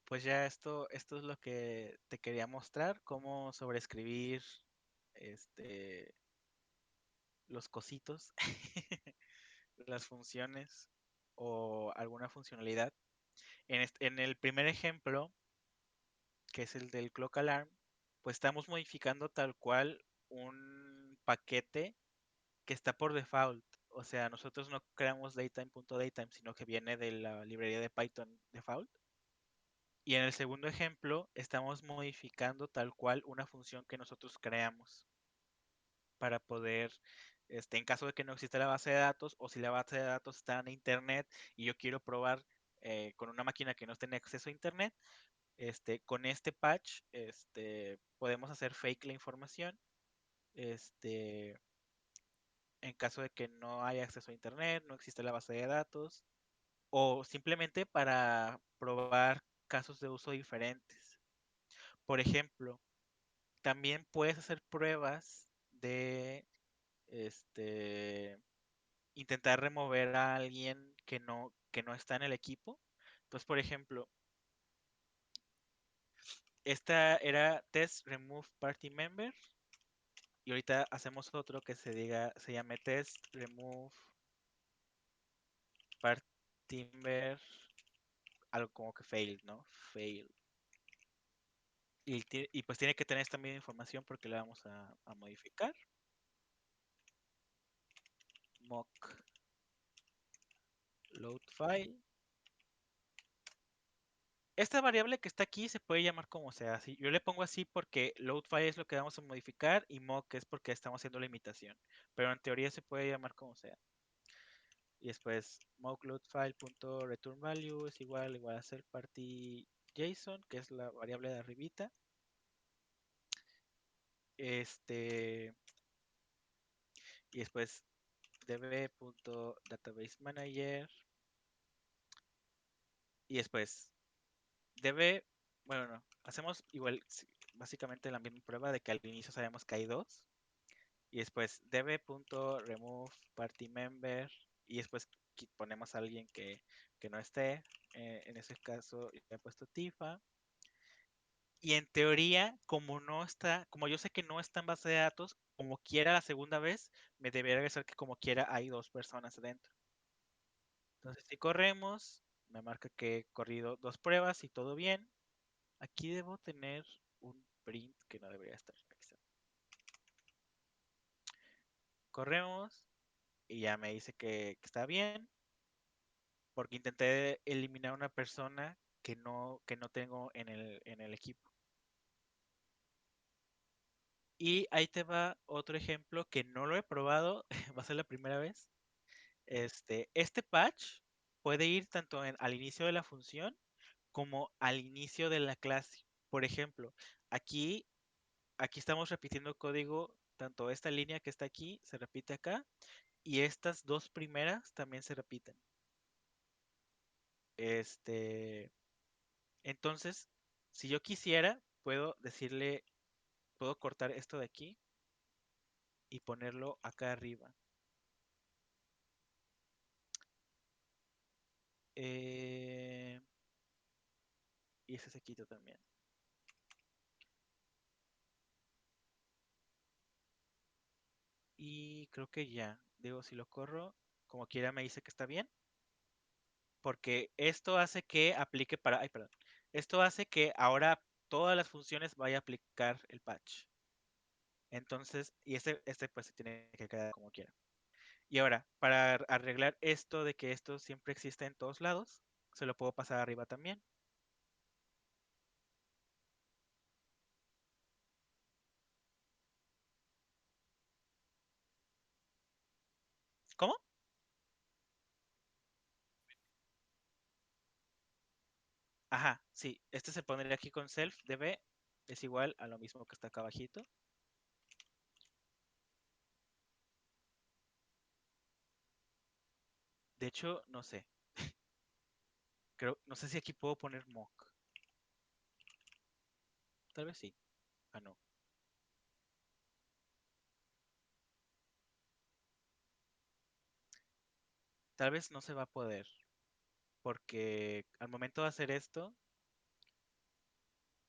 Pues ya esto es lo que te quería mostrar, cómo sobreescribir este los cositos, las funciones o alguna funcionalidad. En el primer ejemplo, que es el del clock alarm, pues estamos modificando tal cual un paquete que está por default. O sea, nosotros no creamos datetime.datetime, sino que viene de la librería de Python default. Y en el segundo ejemplo, estamos modificando tal cual una función que nosotros creamos para poder, en caso de que no exista la base de datos o si la base de datos está en internet y yo quiero probar con una máquina que no tiene acceso a internet, con este patch, podemos hacer fake la información, este, en caso de que no haya acceso a internet, no existe la base de datos, o simplemente para probar casos de uso diferentes. Por ejemplo, también puedes hacer pruebas de este intentar remover a alguien que no está en el equipo. Entonces, por ejemplo, esta era test remove party member y ahorita hacemos otro que se llame test remove party member, algo como que fail, ¿no? Fail. Y pues tiene que tener esta misma información porque le vamos a modificar. Mock load file. Esta variable que está aquí se puede llamar como sea. Yo le pongo así porque load file es lo que vamos a modificar y mock es porque estamos haciendo la imitación. Pero en teoría se puede llamar como sea. Y después mock load file.return value es igual a ser party JSON, que es la variable de arribita. Y después db.database y después db, bueno, no, hacemos igual, sí, básicamente la misma prueba de que al inicio sabemos que hay dos. Y después db.remove party member y después ponemos a alguien que no esté. En ese caso ya he puesto Tifa. Y en teoría, como yo sé que no está en base de datos, como quiera la segunda vez, me debería regresar que como quiera hay dos personas dentro. Entonces, si corremos, me marca que he corrido dos pruebas y todo bien. Aquí debo tener un print que no debería estar revisando. Corremos y ya me dice que está bien, porque intenté eliminar una persona que no tengo en el equipo. Y ahí te va otro ejemplo que no lo he probado, va a ser la primera vez. Este patch puede ir tanto al inicio de la función como al inicio de la clase. Por ejemplo, aquí, aquí estamos repitiendo código, tanto esta línea que está aquí se repite acá y estas dos primeras también se repiten. Este, entonces, si yo quisiera, puedo cortar esto de aquí y ponerlo acá arriba. Eh, y ese se quita también. Y creo que ya. Digo, si lo corro, como quiera me dice que está bien. Porque esto hace que aplique para... Ay, perdón. Esto hace que ahora todas las funciones vaya a aplicar el patch. Entonces, y este pues se tiene que quedar como quiera. Y ahora, para arreglar esto de que esto siempre existe en todos lados, se lo puedo pasar arriba también. ¿Cómo? Ajá, sí. Este se pondría aquí con self db. Es igual a lo mismo que está acá abajito. De hecho, no sé. Creo, no sé si aquí puedo poner mock. Tal vez sí. Ah, no. Tal vez no se va a poder. Porque al momento de hacer esto,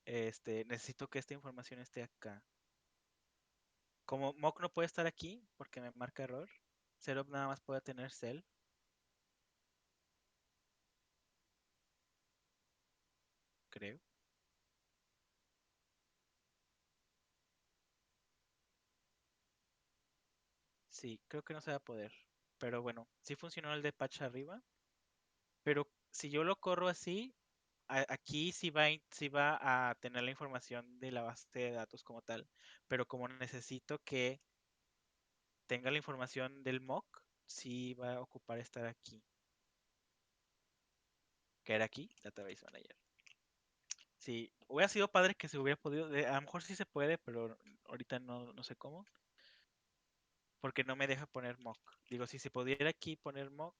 necesito que esta información esté acá. Como mock no puede estar aquí porque me marca error, setup nada más puede tener cell, creo. Sí, creo que no se va a poder. Pero bueno, sí funcionó el de patch arriba. Pero si yo lo corro así, aquí sí va a tener la información de la base de datos como tal. Pero como necesito que tenga la información del mock, sí va a ocupar estar aquí. Que era aquí, Database Manager. Sí, hubiera sido padre que se hubiera podido, a lo mejor sí se puede, pero ahorita no sé cómo, porque no me deja poner mock. Digo, si se pudiera aquí poner mock,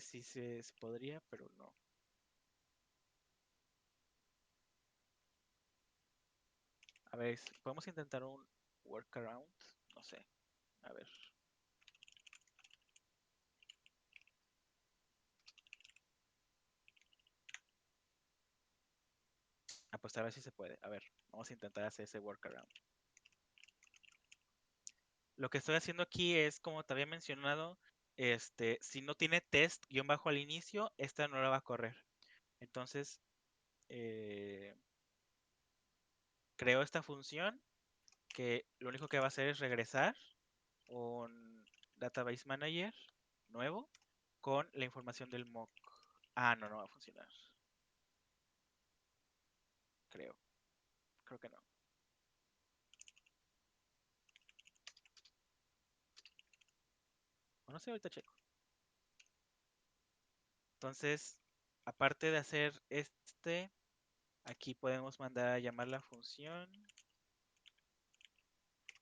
sí se podría, pero no. A ver, podemos intentar un workaround, no sé, a ver. Ah, pues a ver si se puede. A ver, vamos a intentar hacer ese workaround. Lo que estoy haciendo aquí es, como te había mencionado, si no tiene test guión bajo al inicio, esta no la va a correr. Entonces, eh, creo esta función que lo único que va a hacer es regresar un database manager nuevo con la información del mock. Ah, no va a funcionar. Creo. Creo que no. O no sé, ahorita checo. Entonces, aparte de hacer aquí podemos mandar a llamar la función.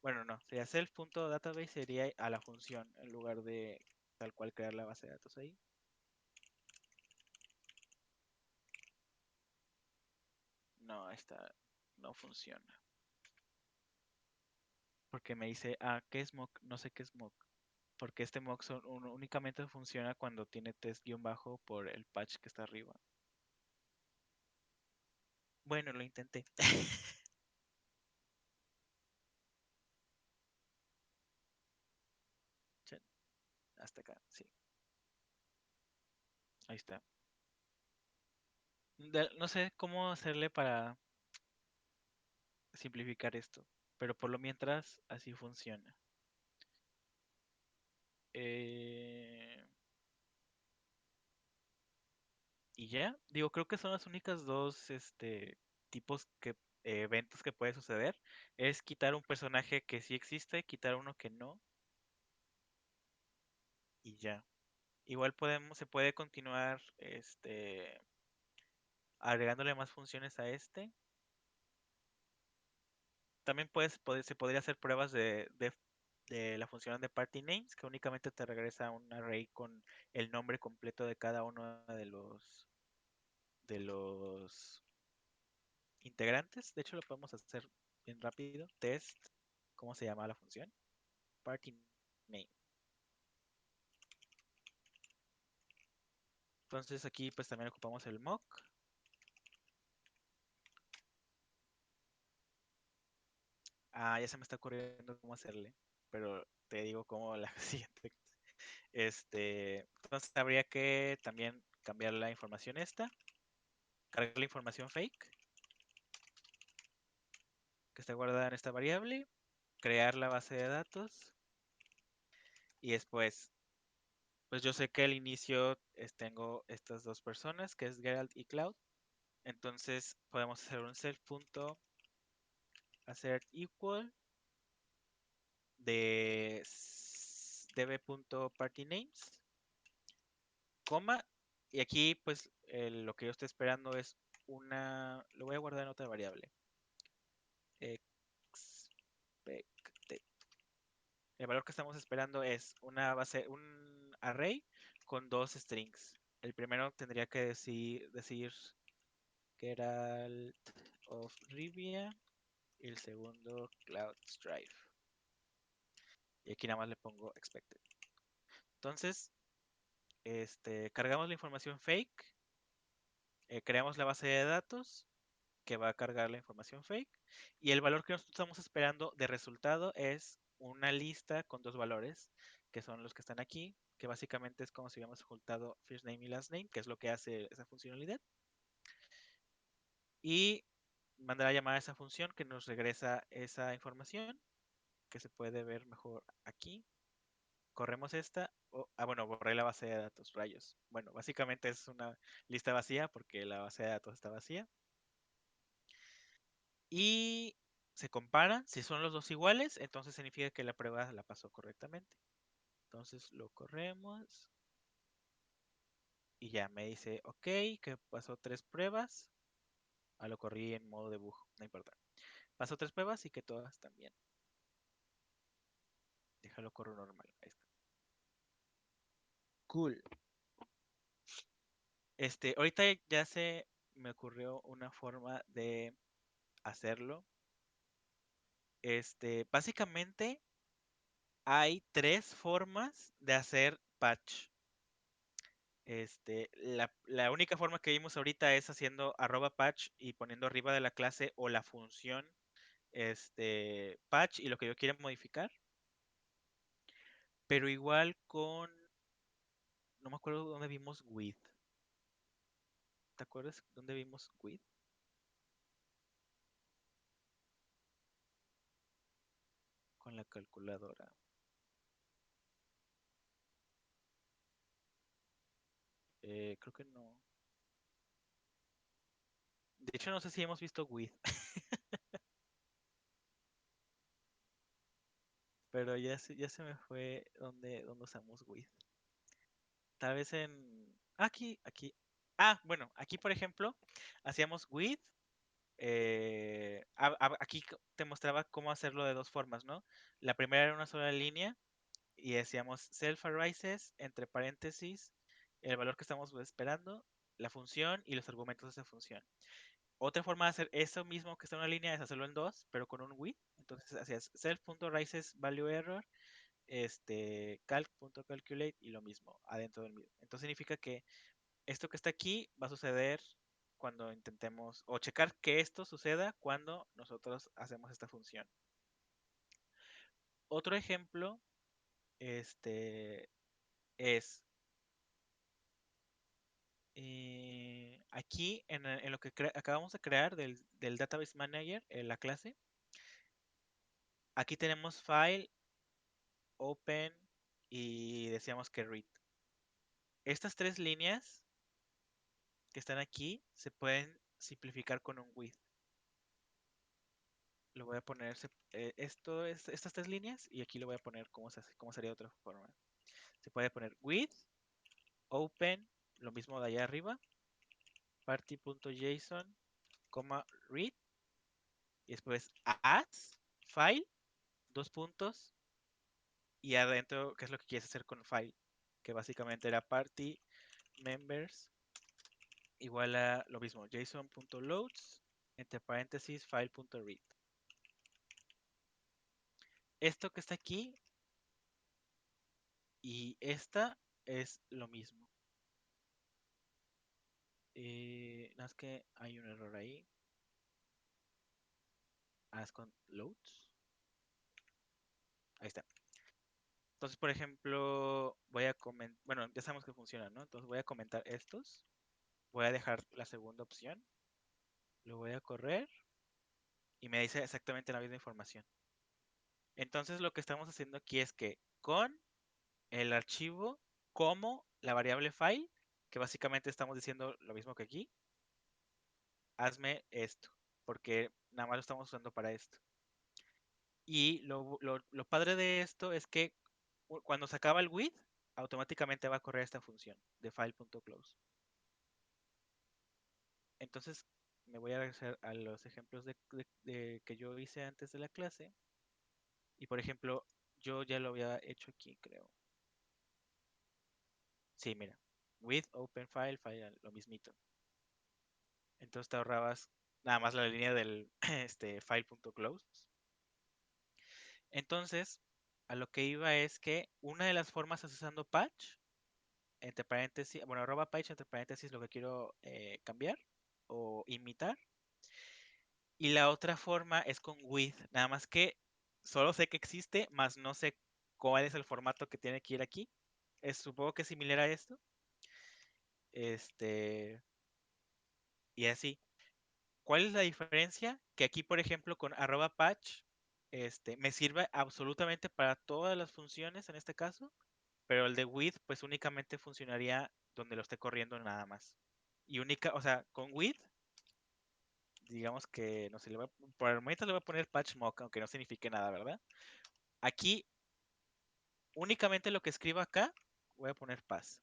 Bueno, no, sería self.database sería a la función en lugar de tal cual crear la base de datos ahí. No, esta no funciona. Porque me dice, ¿qué es mock? No sé qué es mock. Porque este mock únicamente funciona cuando tiene test guión bajo por el patch que está arriba. Bueno, lo intenté. Chan, hasta acá, sí. Ahí está. No sé cómo hacerle para simplificar esto, pero por lo mientras así funciona. Eh, y ya, digo, creo que son las únicas dos tipos eventos que puede suceder. Es quitar un personaje que sí existe, quitar uno que no, y ya. Igual se puede continuar agregándole más funciones a este. También se podría hacer pruebas de la función de party names, que únicamente te regresa un array con el nombre completo de cada uno de los integrantes. De hecho, lo podemos hacer bien rápido. Test, ¿cómo se llama la función? Party name. Entonces aquí pues también ocupamos el mock. Ya se me está ocurriendo cómo hacerle, pero te digo cómo la siguiente. Entonces habría que también cambiar la información esta, cargar la información fake que está guardada en esta variable, crear la base de datos y después, pues yo sé que al inicio tengo estas dos personas, que es Geralt y Cloud. Entonces podemos hacer un self.assert equal de db.partynames, coma, y aquí pues lo que yo estoy esperando es lo voy a guardar en otra variable, expected. El valor que estamos esperando es un array con dos strings. El primero tendría que decir Geralt of Rivia y el segundo Cloud Strife. Y aquí nada más le pongo expected. Entonces, cargamos la información fake, creamos la base de datos que va a cargar la información fake y el valor que nosotros estamos esperando de resultado es una lista con dos valores que son los que están aquí, que básicamente es como si hubiéramos ocultado first name y last name, que es lo que hace esa funcionalidad. Y mandar a llamar a esa función que nos regresa esa información que se puede ver mejor aquí. Corremos esta. Bueno, borré la base de datos, rayos. Bueno, básicamente es una lista vacía porque la base de datos está vacía. Y se comparan. Si son los dos iguales, entonces significa que la prueba la pasó correctamente. Entonces lo corremos. Y ya me dice, ok, que pasó tres pruebas. Lo corrí en modo debug, no importa. Pasó tres pruebas y que todas están bien. Déjalo correr normal. Ahí está. Cool. Ahorita ya se me ocurrió una forma de hacerlo. Básicamente hay tres formas de hacer patch. La única forma que vimos ahorita es haciendo @patch y poniendo arriba de la clase o la función patch y lo que yo quiera modificar. Pero igual no me acuerdo dónde vimos with. ¿Te acuerdas dónde vimos with? Con la calculadora. Creo que no. De hecho, no sé si hemos visto with, pero ya se me fue donde usamos with. Tal vez aquí. Bueno, aquí por ejemplo, hacíamos with. Aquí te mostraba cómo hacerlo de dos formas, ¿no? La primera era una sola línea y decíamos self arises entre paréntesis el valor que estamos esperando, la función y los argumentos de esa función. Otra forma de hacer eso mismo que está en una línea es hacerlo en dos, pero con un with. Entonces hacías self.arises value error, calc.calculate y lo mismo adentro del mismo. Entonces significa que esto que está aquí va a suceder cuando intentemos, o checar que esto suceda cuando nosotros hacemos esta función. Otro ejemplo, es aquí en lo que acabamos de crear del Database Manager, en la clase, aquí tenemos file, open y decíamos que read. Estas tres líneas que están aquí se pueden simplificar con un with. Lo voy a poner estas tres líneas y aquí lo voy a poner cómo sería de otra forma. Se puede poner with, open, lo mismo de allá arriba, party.json, read, y después as, file, dos puntos, y adentro, ¿qué es lo que quieres hacer con file? Que básicamente era party members igual a lo mismo, json.loads, entre paréntesis, file.read. Esto que está aquí y esta es lo mismo. Nada más que hay un error ahí. Haz con loads. Ahí está. Entonces, por ejemplo, voy a comentar, bueno, ya sabemos que funciona, ¿no? Entonces voy a comentar estos. Voy a dejar la segunda opción. Lo voy a correr y me dice exactamente la misma información. Entonces, lo que estamos haciendo aquí es que con el archivo como la variable file, que básicamente estamos diciendo lo mismo que aquí, hazme esto, porque nada más lo estamos usando para esto. Y lo padre de esto es que cuando se acaba el with, automáticamente va a correr esta función de file.close. Entonces, me voy a regresar a los ejemplos que yo hice antes de la clase. Y por ejemplo, yo ya lo había hecho aquí, creo. Sí, mira. With open file, file, lo mismito. Entonces te ahorrabas nada más la línea del file.close. Entonces, a lo que iba es que una de las formas es usando patch, entre paréntesis, bueno, arroba patch, entre paréntesis, lo que quiero cambiar o imitar. Y la otra forma es con with, nada más que solo sé que existe, más no sé cuál es el formato que tiene que ir aquí. Supongo que es similar a esto. Este, y así. ¿Cuál es la diferencia? Que aquí, por ejemplo, con arroba patch, me sirve absolutamente para todas las funciones en este caso, pero el de with, pues únicamente funcionaría donde lo esté corriendo nada más. Y única, o sea, con with, digamos que, no sé, por el momento le voy a poner patch mock, aunque no signifique nada, ¿verdad? Aquí, únicamente lo que escriba acá, voy a poner pass.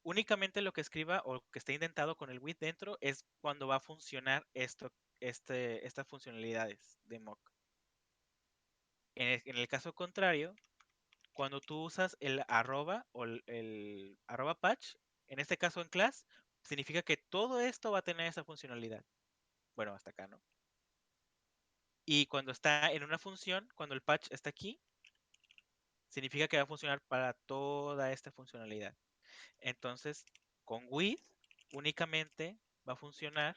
Únicamente lo que escriba o que esté indentado con el with dentro es cuando va a funcionar estas funcionalidades de mock. En el caso contrario, cuando tú usas el arroba o el arroba patch, en este caso en class, significa que todo esto va a tener esa funcionalidad. Bueno, hasta acá, ¿no? Y cuando está en una función, cuando el patch está aquí, significa que va a funcionar para toda esta funcionalidad. Entonces, con with únicamente va a funcionar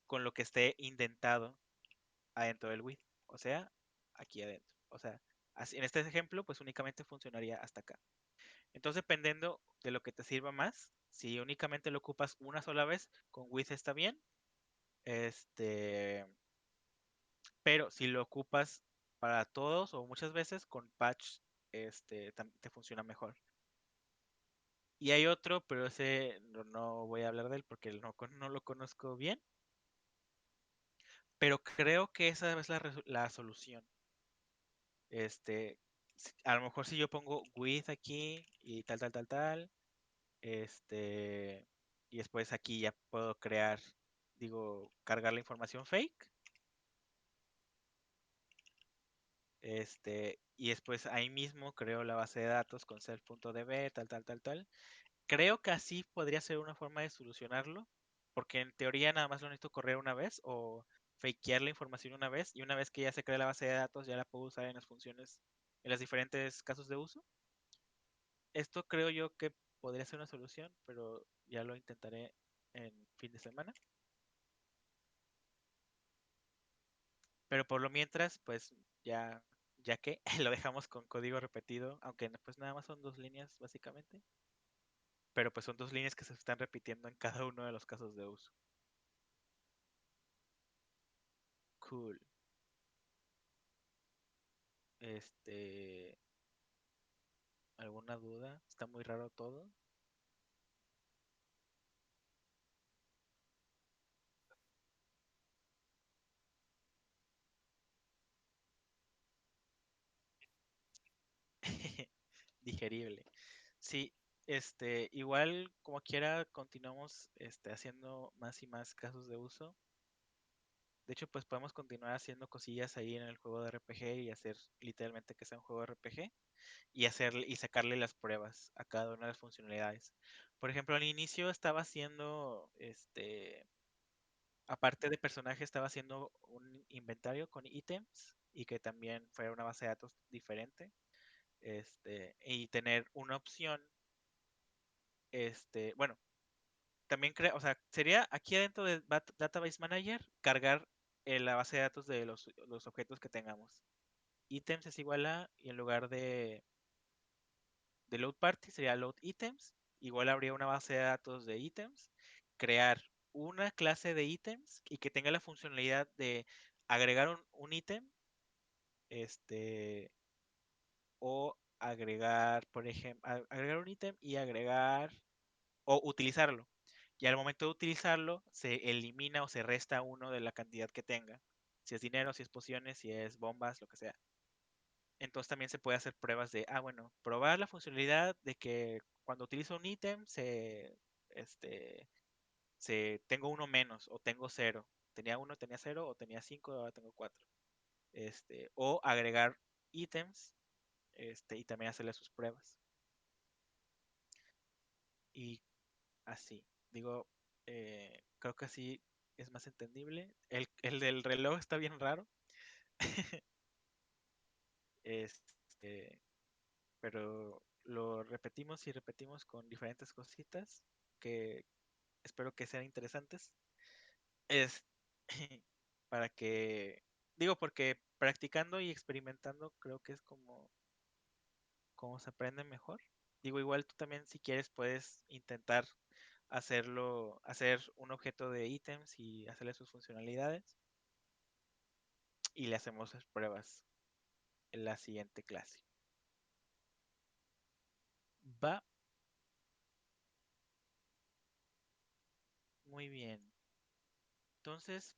con lo que esté indentado adentro del with, o sea, aquí adentro. O sea, así, en este ejemplo, pues únicamente funcionaría hasta acá. Entonces, dependiendo de lo que te sirva más, si únicamente lo ocupas una sola vez, con with está bien. Este, pero si lo ocupas para todos o muchas veces, con patch te funciona mejor. Y hay otro, pero ese no voy a hablar de él porque no lo conozco bien. Pero creo que esa es la solución. Este, a lo mejor si yo pongo with aquí y tal, tal, tal, tal, y después aquí ya puedo crear, digo, cargar la información fake, y después ahí mismo creo la base de datos con self.db, tal, tal, tal, tal. Creo que así podría ser una forma de solucionarlo, porque en teoría nada más lo necesito correr una vez o fakear la información una vez, y una vez que ya se crea la base de datos ya la puedo usar en las funciones, en los diferentes casos de uso. Esto creo yo que podría ser una solución, pero ya lo intentaré en fin de semana. Pero por lo mientras, pues ya que lo dejamos con código repetido, aunque pues nada más son 2 líneas básicamente, pero pues son 2 líneas que se están repitiendo en cada uno de los casos de uso. Cool. Este, ¿Alguna duda? Está muy raro todo. Digerible. Sí, igual como quiera continuamos haciendo más y más casos de uso. De hecho, pues podemos continuar haciendo cosillas ahí en el juego de RPG y hacer literalmente que sea un juego de RPG y sacarle las pruebas a cada una de las funcionalidades. Por ejemplo, al inicio estaba haciendo, aparte de personaje, estaba haciendo un inventario con ítems y que también fuera una base de datos diferente, y tener una opción, bueno, también crea, o sea, sería aquí adentro de Database Manager cargar la base de datos de los objetos que tengamos. Items es igual a, y en lugar de load party sería load items. Igual habría una base de datos de items. Crear una clase de items y que tenga la funcionalidad de agregar un ítem, este, o agregar, por ejemplo, agregar un ítem y agregar o utilizarlo. Y al momento de utilizarlo, se elimina o se resta uno de la cantidad que tenga. Si es dinero, si es pociones, si es bombas, lo que sea. Entonces también se puede hacer pruebas de, bueno, probar la funcionalidad de que cuando utilizo un ítem este, tengo uno menos o tengo cero. Tenía uno, tenía cero o tenía cinco, ahora tengo cuatro. O agregar ítems, y también hacerle sus pruebas. Y así, digo, creo que así es más entendible. El del reloj está bien raro. Este, pero lo repetimos y repetimos con diferentes cositas que espero que sean interesantes. Es para que, digo, porque practicando y experimentando creo que es como se aprende mejor. Digo, igual tú también si quieres puedes intentar hacer un objeto de ítems y hacerle sus funcionalidades y le hacemos las pruebas en la siguiente clase. Va muy bien. Entonces,